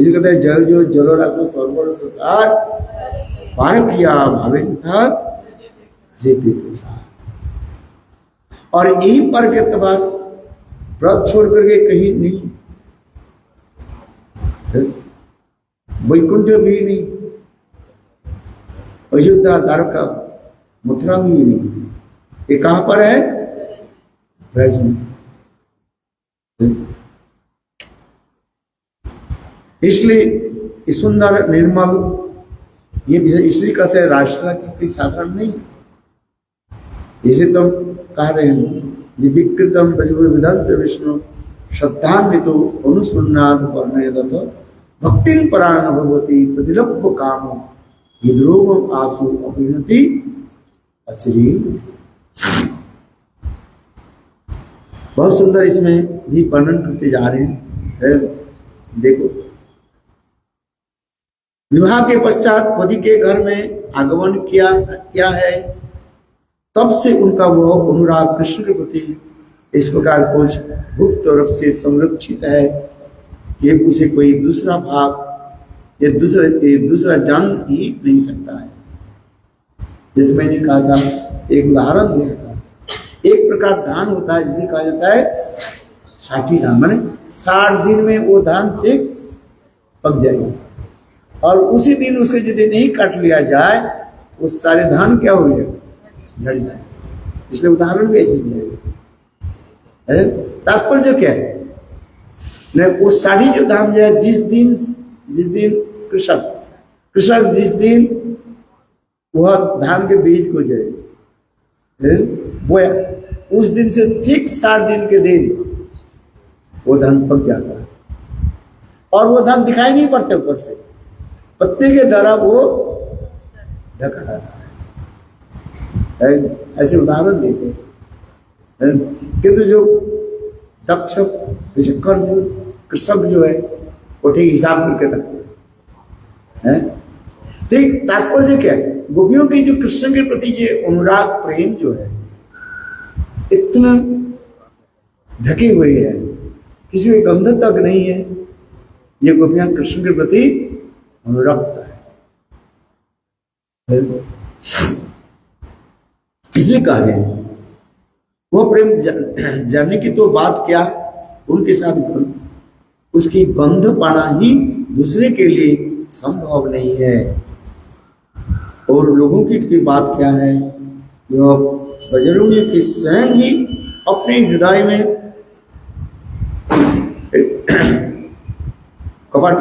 [SPEAKER 1] कहते हैं जल जो जलो रस सर्वरस सार पार किया भावे था जेते पूछा। और यही पर के तबार व्रत छोड़ करके कहीं नहीं, वैकुंठ भी नहीं, अयोध्या द्वारका मथुरा भी नहीं, ये कहां पर है? ब्रज में। इसलिए सुंदर निर्मल, ये इसलिए कहते हैं राष्ट्र की कोई साधारण नहीं। जैसे तुम कह रहे हो विकृतम विदंत विष्णु श्रद्धान्वित अनुसन्नाद वर्णयत भक्ति परायण भगवती प्रतिलभ काम विद्रोह आसु अभिनति अचरी। बहुत सुंदर इसमें भी वर्णन करते जा रहे हैं। देखो, विवाह के पश्चात पति के घर में आगमन किया है, तब से उनका वह अनुराग कृष्ण के प्रति इस प्रकार कुछ गुप्त रूप से संरक्षित है कि उसे कोई दूसरा भाग या दूसरा जान ही नहीं सकता है। जैसे मैंने कहा था, एक उदाहरण दिया था, एक प्रकार धान होता है जिसे कहा जाता है 60 धान, माने 60 दिन में वो धान ठीक पक जाएगा, और उसी दिन उसको यदि नहीं काट लिया जाए वो सारे धान क्या हो गए, झड़ जाए। इसलिए उदाहरण भी ऐसे दिया है। तात्पर्य क्या है? वो 60 जो धान जो है, जिस दिन कृषक जिस दिन वह धान के बीज को जो है बोया, उस दिन से ठीक 60 दिन के दिन वो धान पक जाता है, और वो धान दिखाई नहीं पड़ते ऊपर से, पत्ते के द्वारा वो ढका रहता है। ऐसे उदाहरण देते हैं। किंतु जो दक्ष विचक्कर जो कृषक जो है वो ठीक हिसाब करके रखते हैं। ठीक तात्पर्य क्या है? गोपियों की जो कृष्ण के प्रति जो अनुराग प्रेम जो है इतना ढके हुए है, किसी में गंध तक नहीं है। ये गोपियां कृष्ण के प्रति अनुरक्त है, इसलिए कह रहे हैं। वो प्रेम जानने की तो बात क्या, उनके साथ उसकी गंध पाना ही दूसरे के लिए संभव नहीं है। और लोगों की बात क्या है, जो बजरंगी के स्वयं ही अपने हृदय में कपाट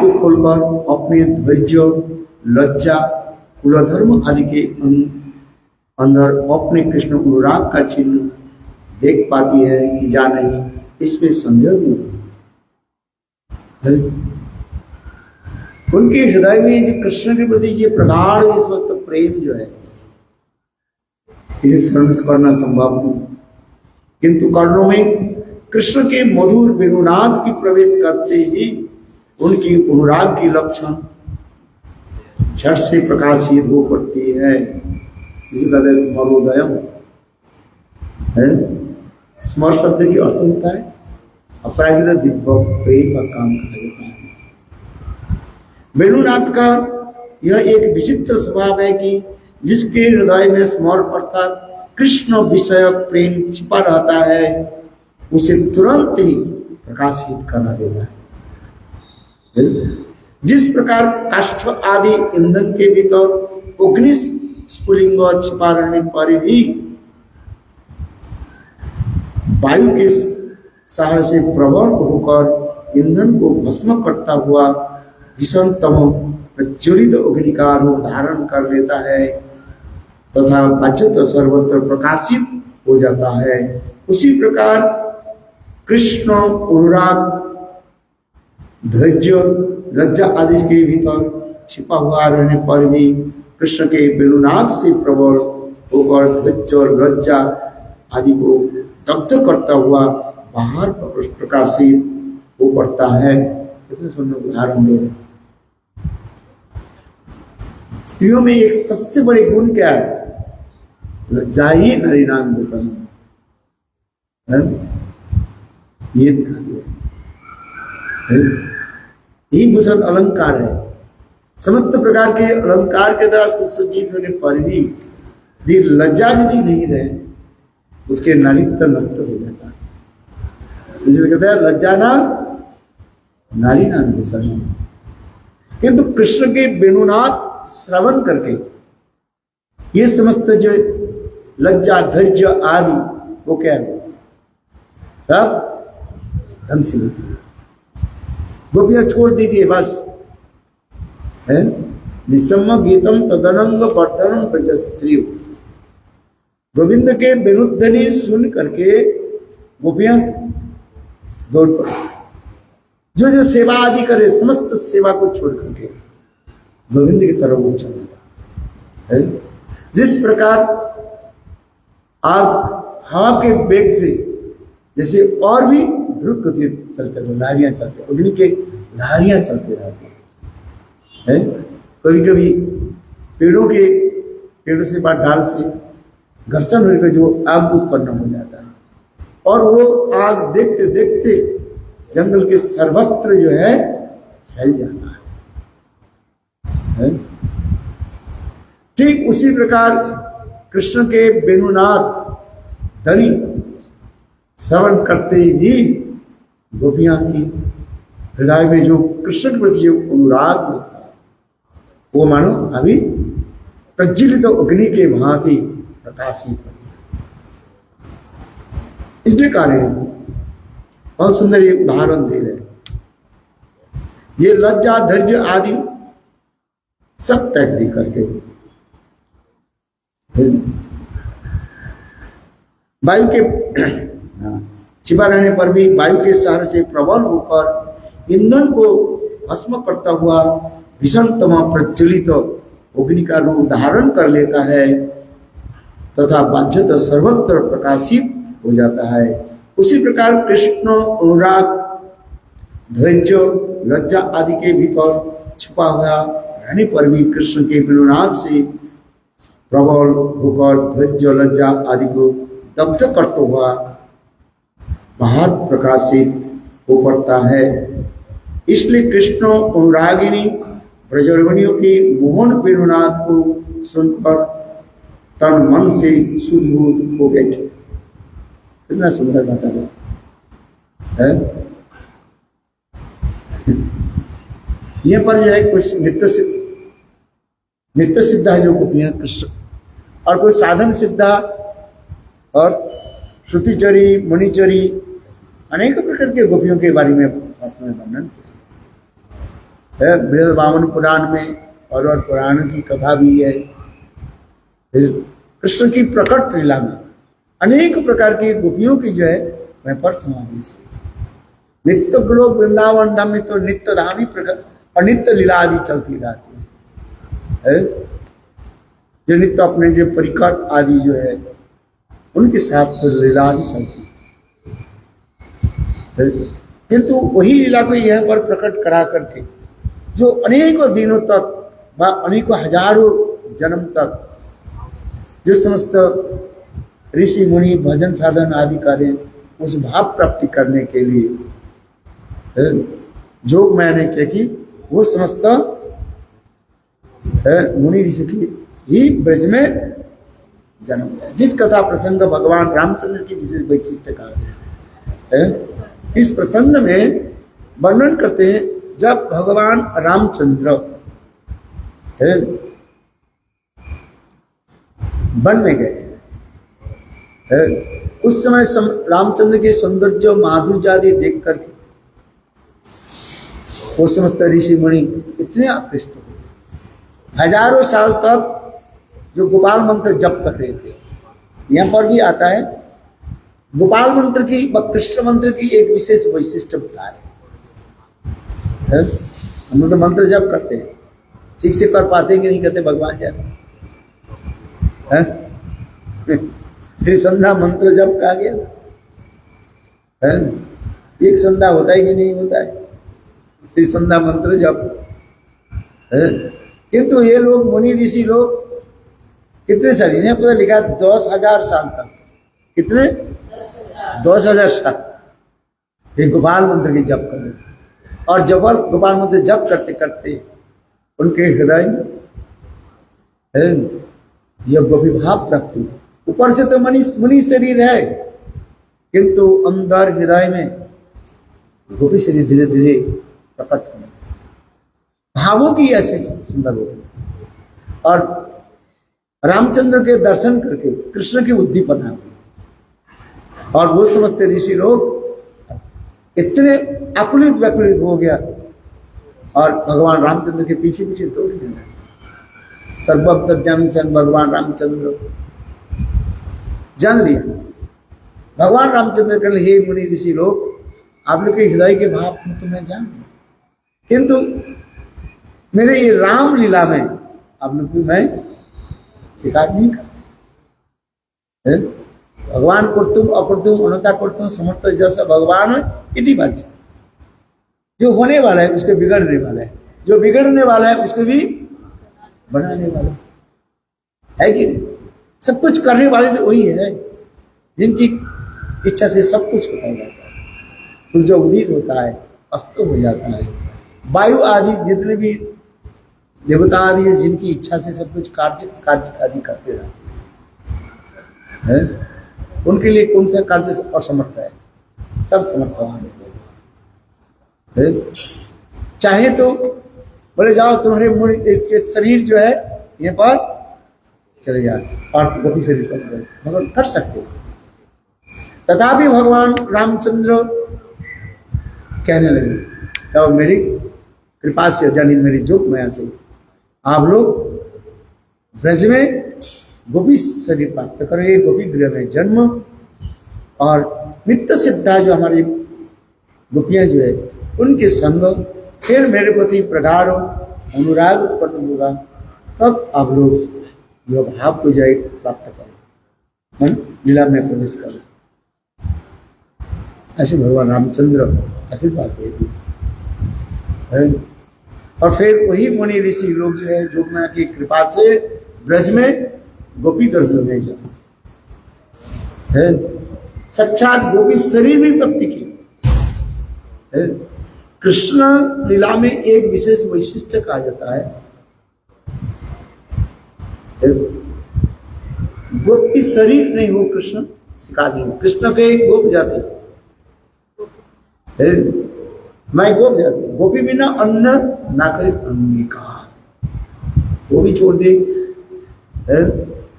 [SPEAKER 1] को खोलकर अपने धैर्य, लज्जा, कुलधर्म आदि के अंदर अपने कृष्ण अनुराग का चिन्ह देख पाती है कि जा नहीं, इसमें संदेह नहीं। उनके हृदय में जो कृष्ण के प्रति ये प्रगाढ़ इस वक्त प्रेम जो है, इसे स्मरण करना संभव नहीं। किंतु कर्णों में कृष्ण के मधुर वेणुनाद की प्रवेश करते ही उनकी अनुराग की लक्षण झट से प्रकाशित हो पड़ती है। जिसे कहते हैं स्मरोदयम है। स्मर शब्द की अर्थ होता है अपरागित दिव्य प्रेम का काम कहा जाता है। वेणुनाथ का यह एक विचित्र स्वभाव है कि जिसके हृदय में स्मर अर्थात कृष्ण विषयक प्रेम छिपा रहता है, उसे तुरंत ही प्रकाशित करा देता है। जिस प्रकार काष्ठ आदि ईंधन के भीतर अग्नि स्फुलिंग छिपा रहने पर भी वायु के सहारे से प्रबल होकर ईंधन को भस्म करता हुआ भीषणतम प्रज्वलित अग्नि का रूप धारण कर लेता है तथा बाह्यतः सर्वत्र प्रकाशित हो जाता है, उसी प्रकार कृष्ण अनुराग, धैर्य, लज्जा आदि के भीतर छिपा हुआ रहने पर भी कृष्ण के वेणुनाद से प्रबल होकर धैर्य और लज्जा आदि को दग्ध करता हुआ बाहर प्रकाशित हो पड़ता है। उदाहरण दे रहे, स्त्रियों में एक सबसे बड़े गुण क्या है? लज्जा ही नारी नाम व्यसन, ये दिखा दिया। यही भूषण अलंकार है। समस्त प्रकार के अलंकार के द्वारा सुसज्जित होने पर भी यदि लज्जा यदि नहीं रहे उसके नारीत्व नष्ट हो जाता है। इसलिए कहते हैं लज्जा ना नारी नाम भूषण। किंतु कृष्ण के वेणुनाथ श्रवण करके ये समस्त जो लज्जा धैर्य आदि वो क्या है सब ढंग से होती है। गोपियां छोड़ दीजिए बस है निसम गीतम तदनंग वर्धनम प्रज स्त्री। गोविंद के वेणुध्वनि सुन करके गोपियां दौड़ पड़ी। जो जो सेवा आदि करे समस्त सेवा को छोड़ करके गोविंद की तरफ वो चलता है। जिस प्रकार आग हवा के वेग से जैसे और भी ध्रुव गति चलते रहे लहरियां चलते अग्नि के लहरियां चलते रहते हैं। कभी कभी पेड़ों से बाद डाल से घर्षण होकर जो आग उत्पन्न हो जाता है और वो आग देखते देखते जंगल के सर्वत्र जो है फैल जाता है। ठीक उसी प्रकार कृष्ण के वेणुनाथ ध्वनि श्रवण करते ही गोपियां की हृदय में जो कृष्ण के प्रति जो अनुराग होता है वो मानो अभी प्रज्वलित अग्नि के भांति प्रकाशित। इसलिए कार्य बहुत सुंदर ये उदाहरण दे रहे हैं। ये लज्जा धैर्य आदि सब त्याग दे करके वायु के छिपा रहने पर भी वायु के सहारे से प्रबल होकर ईंधन को भस्म करता हुआ भीषणतम प्रज्वलित अग्नि का रूप धारण कर लेता है तथा बाध्यता सर्वत्र प्रकाशित हो जाता है। उसी प्रकार कृष्ण अनुराग धैर्य लज्जा आदि के भीतर छुपा हुआ रहने पर भी कृष्ण के वेणुनाद से प्रबल होकर धैर्य लज्जा आदि को दग्ध करता हुआ बाहर प्रकाशित हो पड़ता है। इसलिए कृष्ण अनुरागिनी ब्रजरमणियों के मोहन वेणुनाद को सुनकर तन मन से सुदबुद हो गए। कितना सुंदर बता है। यहाँ पर जो है कुछ नित्य सिद्धा है जो गोपियां कृष्ण और कोई साधन सिद्धा और श्रुतिचरी मुनिचरी अनेक प्रकार के गोपियों के बारे में शास्त्र में वर्णन किया है। बृहद वामन पुराण में और पुराण की कथा भी है। कृष्ण की प्रकट लीला में अनेक प्रकार की गोपियों की जो है वह पर समावेश है। नित्य लोक वृंदावन धाम में तो नित्य धाम ही प्रकट और नित्य लीला आदि चलती रहती है। जो नित्य अपने जो परिकर आदि जो है उनके साथ तो लीला आदि चलती है। किंतु वही लीला को यह पर प्रकट करा करके जो अनेकों दिनों तक व अनेकों हजारों जन्म तक जो समस्त ऋषि मुनि भजन साधन आदि करें उस भाव प्राप्ति करने के लिए जो मैंने क्या कि वो समस्त मुनि ऋषि की ही ब्रज में जन्म है। जिस कथा प्रसंग भगवान रामचंद्र की विशेष वैशिष्ट का है। इस प्रसंग में वर्णन करते हैं जब भगवान रामचंद्र वन में गए उस समय रामचंद्र के सौंदर्य माधुर्य आदि देख कर वो समस्त ऋषि मुनि इतने आकृष्ट हुए। हजारों साल तक जो गोपाल मंत्र जप कर रहे थे। यहाँ पर भी आता है गोपाल मंत्र की व कृष्ण मंत्र की एक विशेष वैशिष्ट बता रहे। हम लोग तो मंत्र जप करते हैं ठीक से कर पाते कि नहीं कहते भगवान जाने। फिर संध्या मंत्र जप कहा गया है। एक संध्या होता है कि नहीं होता है। फिर संध्या मंत्र जप है। किंतु ये लोग मुनि ऋषि लोग कितने साल इसने पता लिखा 10,000 साल तक कितने 10,000 साल ये गोपाल मंत्र की जप कर रहे और जब गोपाल मंत्र जप करते करते उनके हृदय में यह गोपी भाव प्राप्ति। ऊपर से तो मुनि शरीर है, किंतु अंदर हृदय में गोपी शरीर धीरे धीरे प्रकट होने, भावों की ऐसे सुंदर होती। और रामचंद्र के दर्शन करके कृष्ण की उद्दीपना हुई, और वो समझते ऋषि लोग इतने आकुलित व्याकुलित हो गया, और भगवान रामचंद्र के पीछे पीछे दौड़ गए। सर्वतर्जामी सन भगवान रामचंद्र जान लिया। भगवान रामचंद्र कल हे मुनि ऋषि लोग, आप लोग के हृदय के भाव में तो मैं जान, किंतु मेरे ये राम लीला में आप लोग को मैं स्वीकार नहीं कर। भगवान कर्तुम अकर्तुम अनता कर्तुम समर्थ जैसा भगवान इति बात। जो होने वाला है उसके बिगड़ने वाला है, जो बिगड़ने वाला है उसको भी बनाने वाला है कि नहीं? सब कुछ करने वाले तो वही है, जिनकी इच्छा से सब कुछ होता जाता है। तो जो उदित होता है अस्त हो जाता है। वायु आदि जितने भी देवता आदि है, जिनकी इच्छा से सब कुछ कार्य आदि करते रहते हैं, उनके लिए कौन सा कार्य असमर्थ है? सब समर्थवान है। चाहे तो बोले जाओ तुम्हारे इसके शरीर जो है ये पर चले जाए और गोपी शरीर पर, मगर कर सकते। तथापि भगवान रामचंद्र कहने लगे, तो मेरी कृपा से यानी मेरी जोग माया से आप लोग ब्रज में गोपी शरीर प्राप्त करेंगे, गोपी गृह में जन्म, और नित्य सिद्धा जो हमारी गोपियां जो है उनके संग फिर मेरे प्रति प्रगाढ़ अनुराग उत्पन्न होगा, तब आप लोग यह भाव को जय प्राप्त करें, मन लीला में प्रवेश करें। ऐसे भगवान रामचंद्र आशीर्वाद देती है। और फिर वही मुनि ऋषि लोग जो है जोगमाया की कृपा से ब्रज में गोपी गर्भ में है साक्षात गोपी शरीर भी प्राप्ति की है। कृष्ण लीला में एक विशेष वैशिष्ट्य कहा जाता है, गोपी शरीर नहीं हो कृष्ण सिखा दिए। कृष्ण के गोप जाते है, मैं गोप जाती, गोपी बिना अन्न ना करे अंगीकार, वो भी छोड़ दे।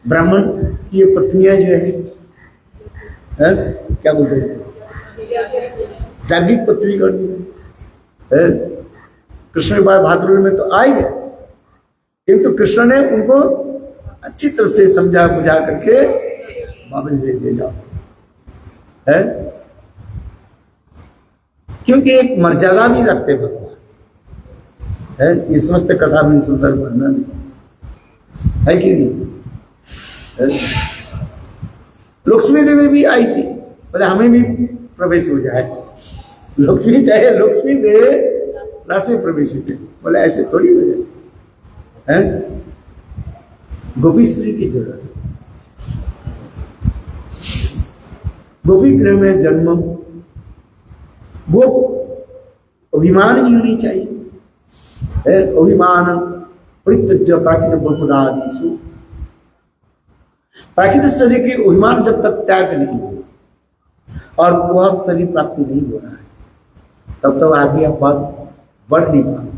[SPEAKER 1] ब्राह्मण की ये पत्नियां जो है क्या बोलते हैं, जागृत पत्नी करनी है। कृष्ण के बाद भाद्र में तो आ ही गए, किंतु कृष्ण ने उनको अच्छी तरह से समझा बुझा करके वापस भेज दे जाओ है, क्योंकि एक मर्यादा भी रखते भगवान है। ये समस्त कथा में सुंदर वर्णन है कि नहीं? लक्ष्मी देवी भी आई थी, बोले हमें भी प्रवेश हो जाए। लक्ष्मी चाहे लक्ष्मी दे राशि प्रवेश थे, बोले ऐसे थोड़ी हो जाए है। गोपी स्त्री की जरूरत है, गोपी गृह में जन्म, वो अभिमान भी होनी चाहिए। अभिमान परित्यज्य प्राकृत बहुदादिषु, प्राकृतिक शरीर के अभिमान जब तक त्याग नहीं हो और वह शरीर प्राप्ति नहीं हो रहा है, तब तक आगे आप बढ़ नहीं पाए।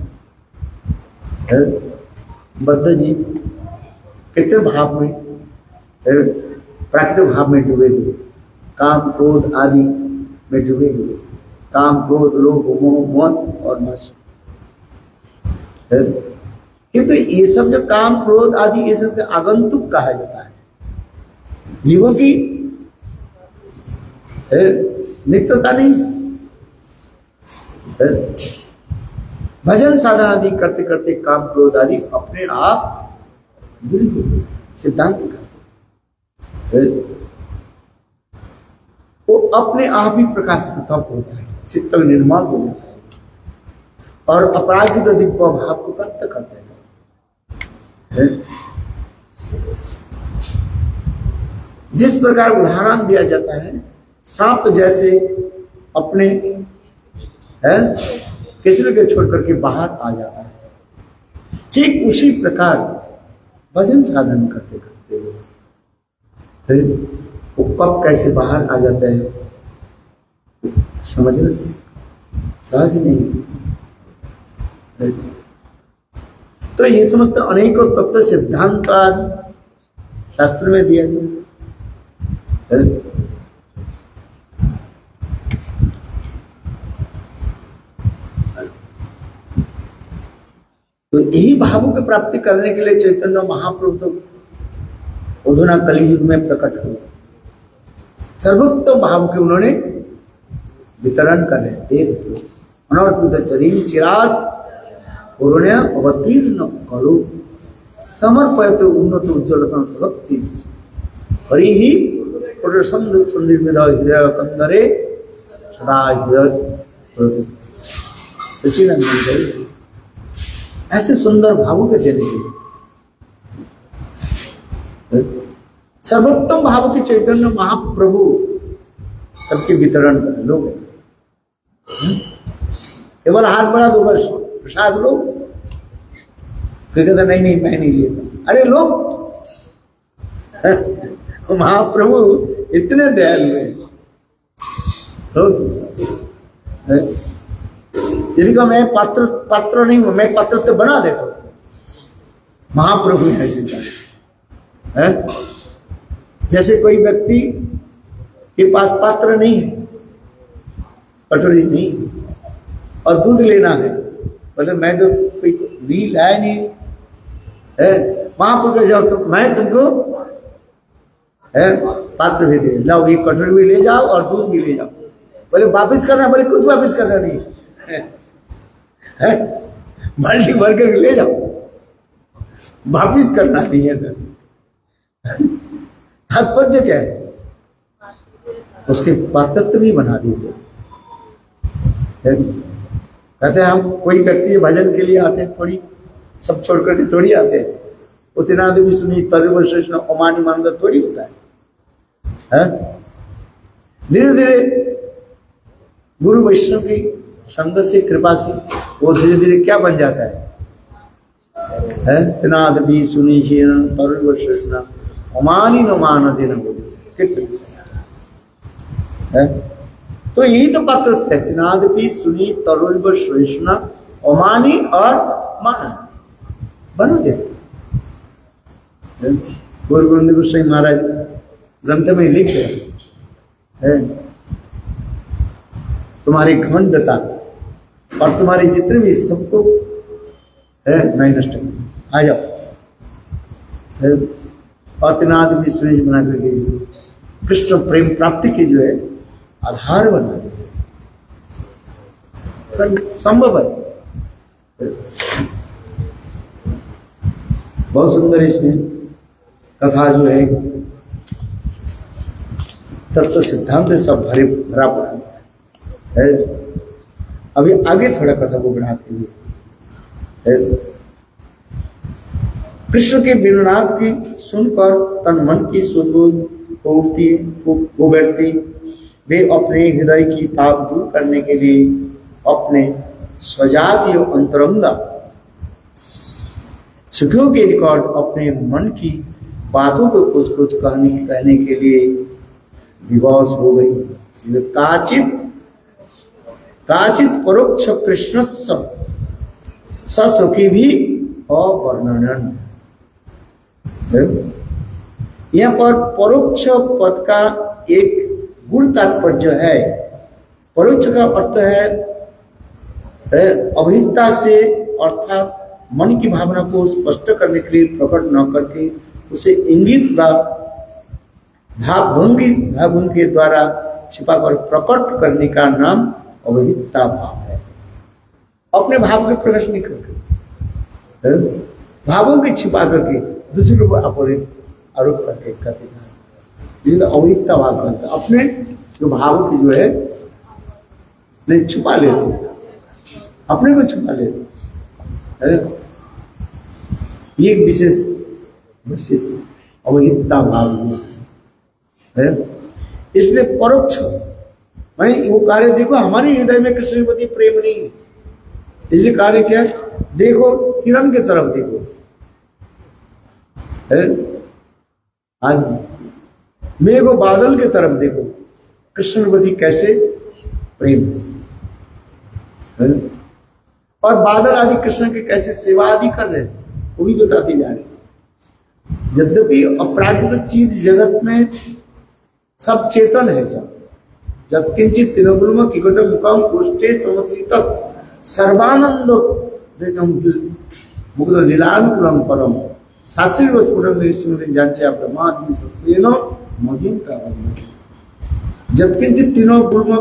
[SPEAKER 1] बद्ध जी कितने भाव में, प्राकृतिक भाव में डूबे हुए, काम क्रोध आदि में डूबे हुए, काम क्रोध लोभ मोह मौत और नश। किंतु ये सब जो काम क्रोध आदि ये सब आगंतुक कहा जाता है, जीवों की नित्यता नहीं। भजन साधना आदि करते करते काम क्रोध आदि अपने आप सिद्धांत का वो अपने आप ही प्रकाश पृथक होता है, चित्त निर्मल हो जाता है और अपराजित दिव्य भाव को व्यक्त करते हैं। जिस प्रकार उदाहरण दिया जाता है, सांप जैसे अपने किचरे को छोड़ करके बाहर आ जाता है, ठीक उसी प्रकार भजन साधन करते करते फिर वो कब कैसे बाहर आ जाता है समझना सहज नहीं। तो ये समस्त अनेकों तत्व सिद्धांत शास्त्र में दिया गया। तो यही भावों की प्राप्ति करने के लिए चैतन्य महाप्रभु तो अधुना कलियुग में प्रकट हुए, सर्वोत्तम भाव के उन्होंने वितरण कर रहे। अनर्पित चरीम चिराग पुण्य अवतीर्ण करो समर्पयत उन्नत उज्ज्वल संस्भक्ति हरि ही संदीप हृदय कंदरे सदा हृदय ऐसे सुंदर भावों के देने के लिए सर्वोत्तम भाव के चैतन्य महाप्रभु सबके वितरण कर लोग केवल हाथ बढ़ा दो बस प्रसाद लो, फिर कहता नहीं नहीं मैं नहीं लेता। अरे लो महाप्रभु इतने दयालु हैं। यदि का मैं पात्र नहीं हूं, मैं पात्र तो बना देता हूं। महाप्रभु ऐसे है। जैसे कोई व्यक्ति के पास पात्र नहीं है, कटोरी नहीं और दूध लेना है, बोले मैं तो कोई भी लाया नहीं है, वहां पर जाओ तो मैं तुमको है पात्र भी दे लाओ, ये कटोरी भी ले जाओ और दूध भी ले जाओ। बोले वापिस करना, बोले कुछ वापिस करना नहीं है, बाल्टी भर कर ले जाओ, वापिस करना नहीं है। तात्पर्य क्या है? उसके पात्रत्व भी बना दीजिए। कहते हैं हम कोई व्यक्ति भजन के लिए आते हैं, थोड़ी सब छोड़ करके थोड़ी आते हैं, उतना भी सुनी तरुण अमानी मानद थोड़ी होता है। धीरे धीरे गुरु वैष्णव की संग से कृपा से वो धीरे धीरे क्या बन जाता है, नाद भी सुनी तरुण अमानी न मान दिन है। तो यही तो पात्रत्व है, नाद भी सुनी तरुण वैष्णव अमानी और मान बनो देते। गुरु गोविंद गोस्वामी महाराज ग्रंथ में लिख रहे हैं तुम्हारी घमंडता और तुम्हारे जितने भी सबको है मैं नष्ट कर आ जाओ। अतिनाद भी सुरेश बना करके कृष्ण प्रेम प्राप्ति की जो है आधार बना संभव है। बहुत सुंदर इसमें कथा जो है तत्व सिद्धांत सब भरा पड़ा है। अभी आगे थोड़ा कथा को बढ़ाते हुए कृष्ण के विनोनाद की सुनकर तन मन की सुदबुद हो बैठती। वे अपने हृदय की ताप दूर करने के लिए अपने स्वजातीय अंतरंगा सुखियों के निकट अपने मन की बातों को कुछ कुछ कहने के लिए विवश हो गई। काचित परोक्ष कृष्ण ससुखी भी अवर्णन। यहाँ पर परोक्ष पद का एक गुण तात्पर्य है। परोक्ष का अर्थ है अभिन्नता से, अर्थात मन की भावना को स्पष्ट करने के लिए प्रकट न करके उसे इंगित भावभंगी के द्वारा छिपाकर प्रकट करने का नाम अभिन्नता भाव है। अपने भाव के प्रकाश नहीं करके भावों के छिपा करके दूसरे को आरोप करके कहते हैं अभिन्नता भाव करते, अपने जो भाव की जो है नहीं छुपा लेते, अपने को छुपा लेते। ये एक विशेष विशिष्ट अभिन्नता भाव है। इसलिए परोक्ष माने वो कार्य देखो हमारे हृदय में कृष्ण के प्रति प्रेम नहीं है, इसलिए कार्य क्या देखो किरण की तरफ देखो है। आज मेघ और बादल की तरफ देखो, कृष्ण प्रति कैसे प्रेम है। और बादल आदि कृष्ण के कैसे सेवा आदि कर रहे हैं वो भी बताते जा रहे। यद्यपि अपराकृत चीज जगत में सब चेतन है, सब जत्किंचित तिनगुलम किकट मुखम गोष्ठे समसित सर्वानंद मुग्ध लीलानुकूलम परम शास्त्री वस्फुटम निश्चित जानचे ब्रह्मादि सस्तेन मदिन का जत्किंचित तीनों गुलम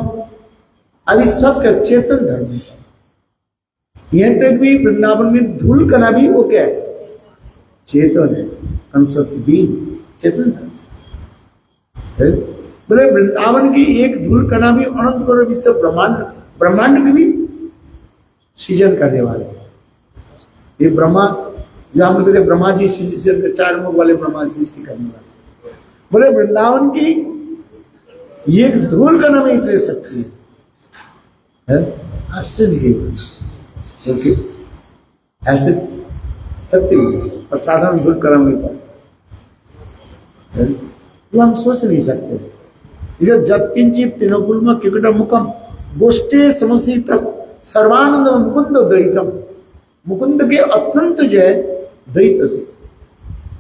[SPEAKER 1] आदि सब के चेतन धर्म है। सब यहां तक भी वृंदावन में धूल कना भी वो क्या है, चेतन है, कंसस भी चेतन है। बोले वृंदावन की एक धूल कना भी अनंत करोड़ विश्व ब्रह्मांड ब्रह्मांड की भी सृजन करने वाले। ये ब्रह्मा जो हम लोग कहते ब्रह्मा जी सृजन, चार मुख वाले ब्रह्मा सृष्टि करने वाले। बोले वृंदावन की एक धूल कना में इतने शक्ति है, आश्चर्य की, क्योंकि ऐसे शक्ति और साधारण धूल कना में तो हम सोच नहीं सकते। जत्किंचित तिनकुलम किकट मुखम गोष्ठे समसित सर्वानंद मुकुंद द्वैतम, मुकुंद के अत्यंत जो है द्वैत से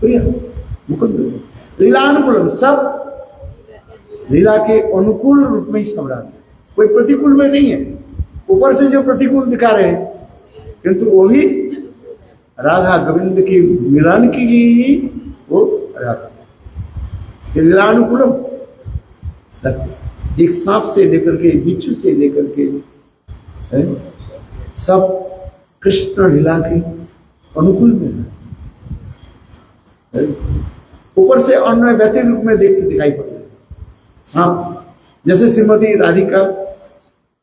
[SPEAKER 1] प्रिय मुकुंद लीलानुकूलम, सब लीला के अनुकूल रूप में ही सब रहा, कोई प्रतिकूल में नहीं है। ऊपर से जो प्रतिकूल दिखा रहे हैं किंतु वो भी राधा गोविंद की मिलन के लिए ही वो राधा लीलानुकूलम। एक सांप से लेकर के बिच्छू से लेकर के सब कृष्ण लीला के अनुकूल में है। ऊपर से अन्य वैतिक रूप में देख के दिखाई पड़ता है सांप, जैसे श्रीमती राधिका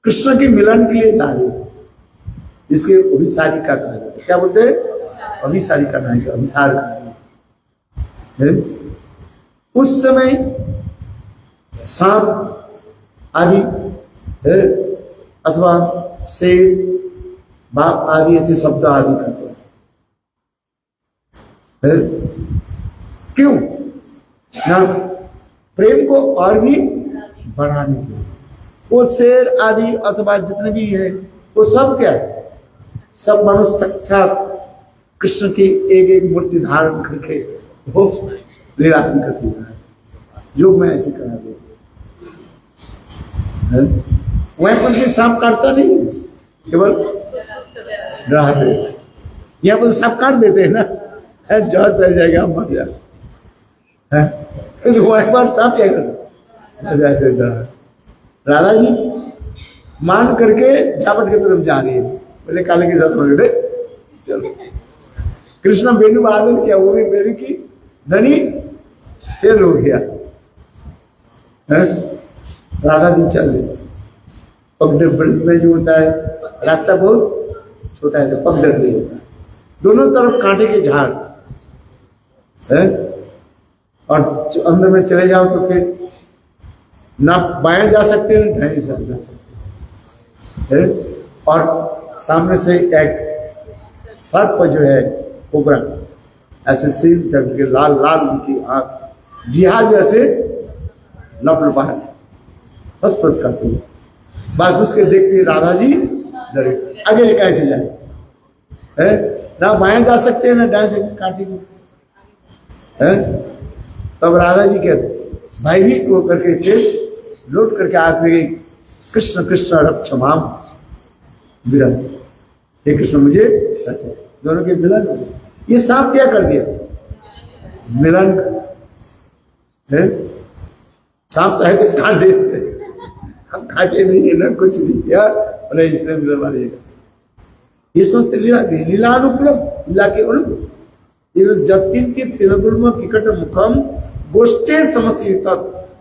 [SPEAKER 1] कृष्ण के मिलन के लिए जा रही है, इसके अभिसारिका कहा जाता है। क्या बोलते हैं? अभिसारिका नायिका, अभिसार है। उस समय सांप आदि अथवा शेर बाघ आदि ऐसे शब्द आदि करते हैं। क्यों ना? प्रेम को और भी बढ़ाने के लिए। वो शेर आदि अथवा जितने भी है वो सब क्या है, सब मनुष्य साक्षात कृष्ण की एक एक मूर्ति धारण करके वो लीला करती है। योग में ऐसे करा दे, वह पर सांप काटता नहीं, केवल राह दे। यहाँ पर सांप काट देते हैं ना, जहर फैल जाएगा, हम मर जाए। वह पर सांप क्या करता? राधा जी मान करके झापट की तरफ जा रही है, बोले काले के साथ बोले चलो। कृष्ण बेनु बादल किया, वो भी मेरी की धनी फेल हो गया। राधा जी चल रही, पगडर में जो होता है रास्ता बहुत छोटा है, तो पगडर नहीं होता, दोनों तरफ कांटे के झाड़ है, और अंदर में चले जाओ तो फिर ना बाएं जा सकते हैं ना दाएं जा सकते हैं। और सामने से एक सर्प जो है कोबरा ऐसे सिर चढ़ के लाल लाल उनकी आंख, जिहाद जैसे लपलपाए बस फस करती है। बस उसके देखते राधा जी डरे, आगे कैसे जाए है, ना बाएं जा सकते हैं ना दाएं से काटी है। तब राधा जी कहते भाई भी वो करके फिर लौट करके आग में गई, कृष्ण कृष्ण रक्ष माम विरह, हे कृष्ण मुझे रक्षा। दोनों के मिलन, ये सांप क्या कर दिया? मिलन है। सांप तो है तो काट देते, हम काटे नहीं है ना कुछ नहीं किया, बोले इसने मिलन मारेगा। ये सोचते लीला लीलानुकूलम, लीला के अनुकूल। जत्किंचित तिनगुलम किकट मुखम गोष्ठे समसित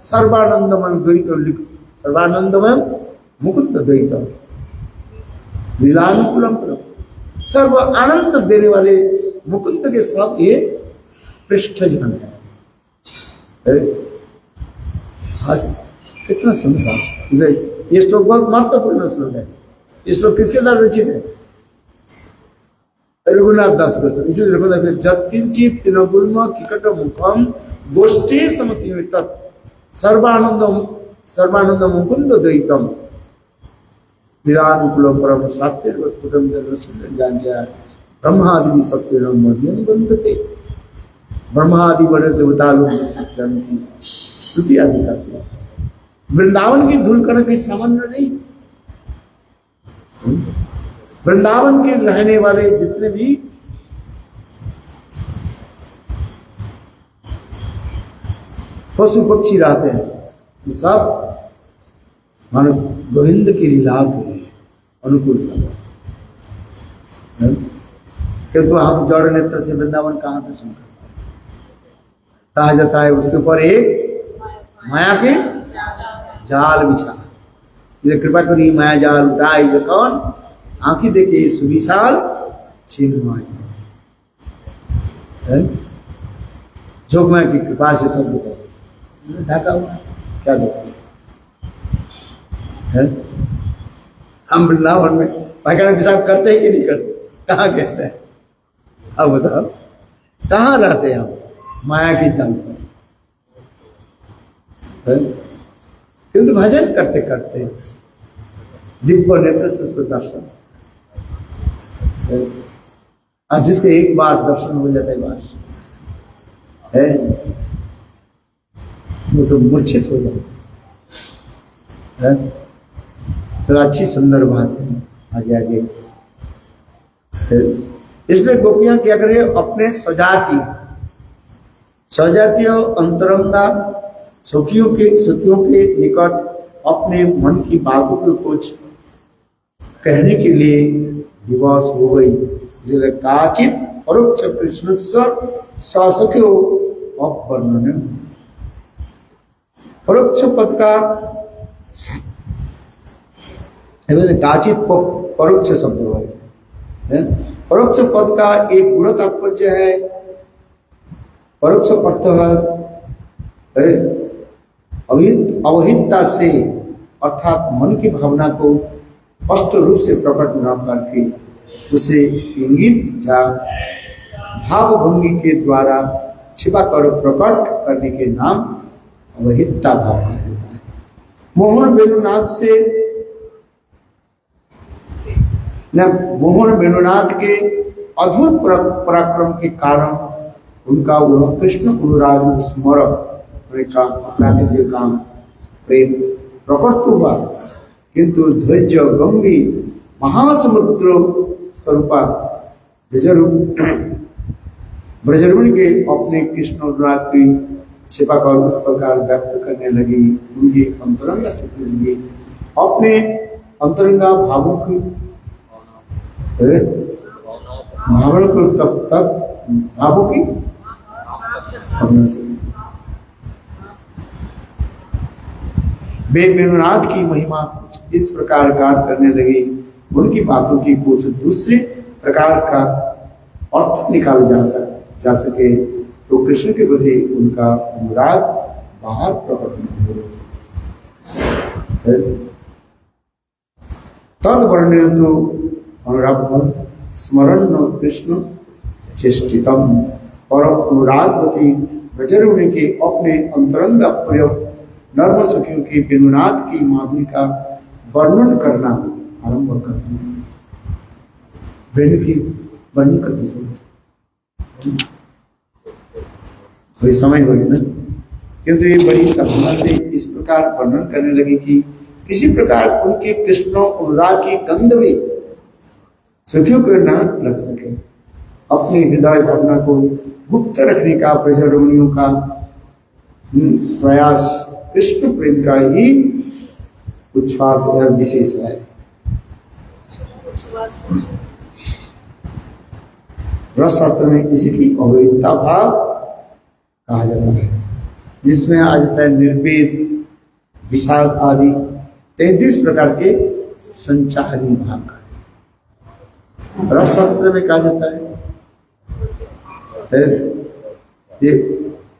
[SPEAKER 1] सर्वानंदमय द्वैत, सर्वानंदमय मुकुंद द्वैत लीलानुकूलम, सर्व आनंद देने वाले मुकुंद के साथ ये पृष्ठ जन है। कितना सुंदर ये श्लोक, बहुत महत्वपूर्ण श्लोक है। ये श्लोक किसके द्वारा रचित है? रघुनाथ दास गोस्वामी। इसलिए रघुनाथ जत्किंचित तिनगुलम किकट मुखम गोष्ठे समसित सर्वानंद मुकुंद द्वैतम निरानुकूल परम शास्त्र वस्तुतम जांचा ब्रह्मादि सत्य बंधते। ब्रह्मादि बड़े देवता लोग की स्तुति आदि करते हैं। वृंदावन की धूल कण भी सामान्य नहीं। वृंदावन के रहने वाले जितने भी पशु पक्षी रहते हैं वो सब मानो गोविंद की लीला के लिए अनुकूल सब। किंतु हम जड़ नेत्र से वृंदावन कहाँ दर्शन करते कहा जाता है उसके ऊपर एक माया के जाल बिछा। ये कृपा करिए माया जाल उठाई जो कौन आंखी देखिए सुविशाल चिन्मय जोगमय की कृपा से तब ढका हुआ क्या देखते हैं। हम वृंदावन में पैखाना पेशाब करते हैं कि नहीं करते? कहाँ कहते हैं? अब बताओ कहाँ रहते हैं हम? माया की तंग पर किंतु भजन करते करते दिव्य नेत्र से उसको दर्शन और जिसके एक बार दर्शन हो जाता है बार है वो तो मूर्छित हो जाता है। तो अच्छी सुंदर बात है आगे आगे। इसलिए गोपियां क्या करें अपने स्वजातीय अंतरंगा सखियों के निकट अपने मन की बातों को कुछ कहने के लिए विवश हो गई। जिसे काचित परोक्ष कृष्ण सखियो वर्णन परोक्ष पद का काचित परोक्ष शब्द है। परोक्ष पद का एक गुण तात्पर्य है। परोक्ष अर्थ है अवहितता से अर्थात मन की भावना को स्पष्ट रूप से प्रकट न करके उसे इंगित या भावभंगी के द्वारा छिपा कर प्रकट करने के नाम अवहितता भाव कहा जाता है। मोहन वेणुनाथ के अद्भुत पराक्रम के कारण उनका वह कृष्ण अनुराग स्मरण काम प्रेम प्रकट हुआ। किंतु धैर्य गंभीर महासमुद्र स्वरूपा ब्रजरुणी के अपने कृष्ण अनुराग की सेवा कर उस प्रकार व्यक्त करने लगी। उनकी अंतरंगा से लगी अपने अंतरंगा भावों की भावना को तब भावों की वेणुनाथ की महिमा कुछ इस प्रकार गान करने लगी। उनकी बातों की कुछ दूसरे प्रकार का अर्थ निकाला जा सके तो कृष्ण के प्रति उनका अनुराग बाहर प्रकट नहीं हो। तद वर्णन तो अनुराग स्मरण कृष्ण चेष्टितम और अनुरागवती ब्रजरुणी के अपने अंतरंग प्रयोग नर्म सखियों की वेणुनाथ की माधुरी का वर्णन करना आरंभ करते हैं। वेणु की वर्णन करते बड़ी समय हो गई ना, किंतु ये बड़ी साधना से इस प्रकार वर्णन करने लगी कि किसी प्रकार उनके कृष्ण अनुराग की गंध भी सखियों को न लग सके। अपनी हृदय भावना को गुप्त रखने का ब्रजरुणियों का प्रयास कृष्ण प्रेम का ही उच्छ्वास या विशेष है। रस शास्त्र में इसी की अवैधता भाव कहा जाता है, जिसमें आज तक निर्वेद विषाद आदि 33 प्रकार के संचारी भाग रस शास्त्र में कहा जाता है। ये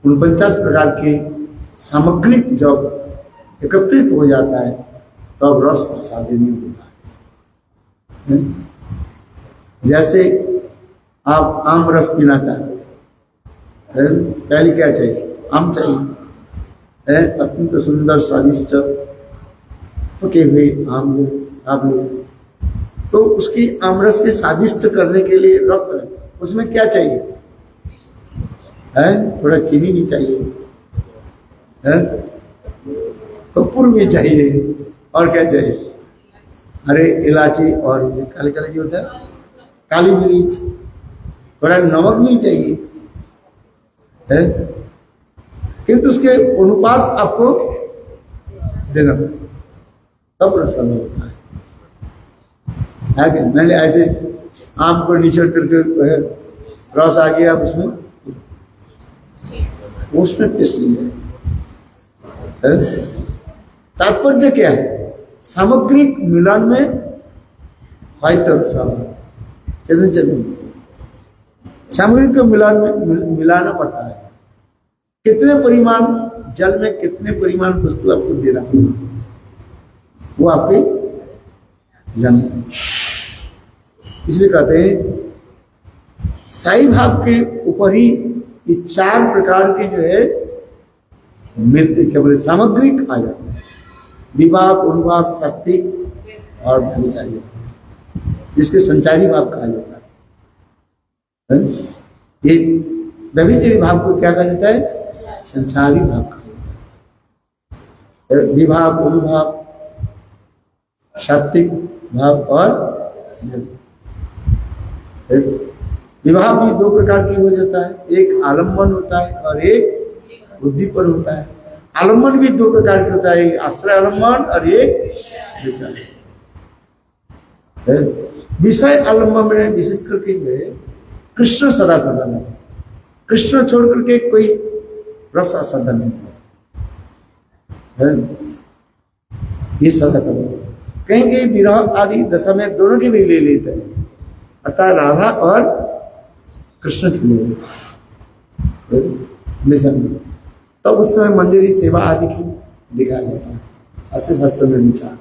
[SPEAKER 1] 49 प्रकार के सामग्रिक जब एकत्रित हो जाता है तब रस प्रसाद नहीं होता है। जैसे आप आम रस पीना चाहते हैं, पहले क्या चाहिए? आम चाहिए है, अत्यंत सुंदर स्वादिष्ट पके हुए आप लोग, तो उसकी आमरस के स्वादिष्ट करने के लिए रस है, उसमें क्या चाहिए है? थोड़ा चीनी भी चाहिए है, कपूर भी चाहिए, और क्या चाहिए? अरे इलायची और काली काली जो होता है काली मिर्च, थोड़ा नमक भी चाहिए है, किंतु उसके अनुपात आपको देना तब रसम होता है कि मैंने ऐसे आम को निचोड़ करके रस आ गया उसमें टेस्ट नहीं है। तात्पर्य क्या है? सामग्रिक मिलन में चलन सामग्रिक को मिलाना पड़ता है। कितने परिमाण जल में कितने परिमाण वस्तु आपको देना पड़ेगा, वो आपके जन्म। इसलिए कहते हैं साई भाव के ऊपर ही ये 4 प्रकार के जो है मिलते क्या बोले सामग्रिक आ जाते हैं, विभाव, अनुभाव, सात्विक और ब्रह्मचारी, जिसके संचारी भाव कहा जाता है। ये व्यभिचारी भाव को क्या कहा जाता है? संचारी भाव कहा जाता है। विभाव, अनुभाव, सात्विक भाव और विवाह भी 2 प्रकार की हो जाता है, एक आलम्बन होता है और एक बुद्धि पर होता है। आलम्बन भी 2 प्रकार का होता है, एक आश्रय आलम्बन और एक विषय। विषय आलम्बन में विशेष करके जो है कृष्ण सदा सदा नहीं, कृष्ण छोड़ करके कोई रस सदा नहीं है, ये सदा सदा। कहीं कहीं विरह आदि दशा में दोनों के भी ले लेते हैं, अर्थात राधा और कृष्ण के लिए। तब उस समय मंदिरी सेवा आदि की दिखाया जाता है, ऐसे शास्त्र में विचार।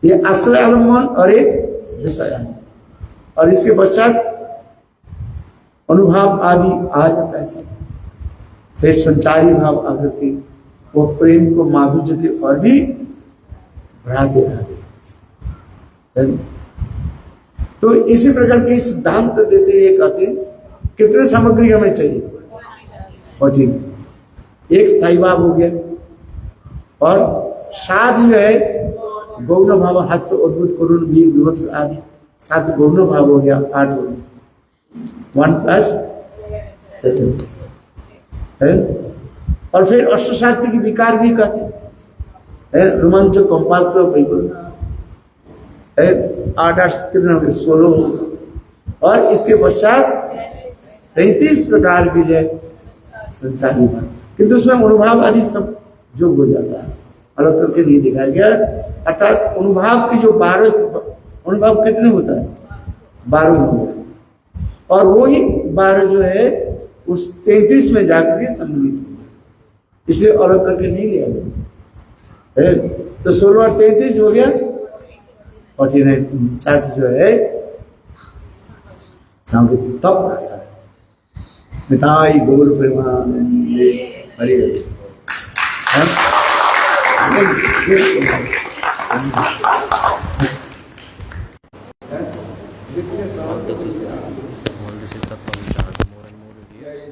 [SPEAKER 1] ये आश्रय आलम्बन और एक विषय आलम्बन, और इसके पश्चात अनुभाव आदि आ जाता है सब। फिर संचारी भाव आकर के वो प्रेम को माधुर्य के और भी बढ़ाते रहते। तो इसी प्रकार के सिद्धांत देते हुए कहते हैं कितने सामग्री हमें चाहिए? 40। एक स्थायी भाव हो गया, और साथ जो है गौण भाव, हास्य, अद्भुत, करुण, वीर, विवत्स आदि 7 गौण भाव हो गया, 8 हो गया, 1 + 7 है। और फिर अष्टसात्विक की विकार भी कहते हैं, रोमांच, कंपास, बिल्कुल है 8 कितना हो गया? 16। और इसके पश्चात 33 प्रकार की जो संचारी भाव, किंतु उसमें अनुभाव आदि सब जो हो जाता है, अलग करके नहीं दिखाया गया। अर्थात अनुभाव की जो 12 अनुभाव कितने होता है? 12 हो गया, और वो ही 12 जो है उस 33 में जाकर के सम्मिलित हो गया, इसलिए अलग करके नहीं लिया गया। तो 16 और 33 हो गया, 49 50 जो है सामग्रिक। तब मिताई गौर प्रेमानंदे हरे हरे।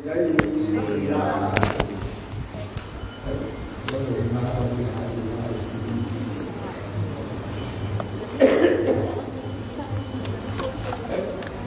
[SPEAKER 1] जय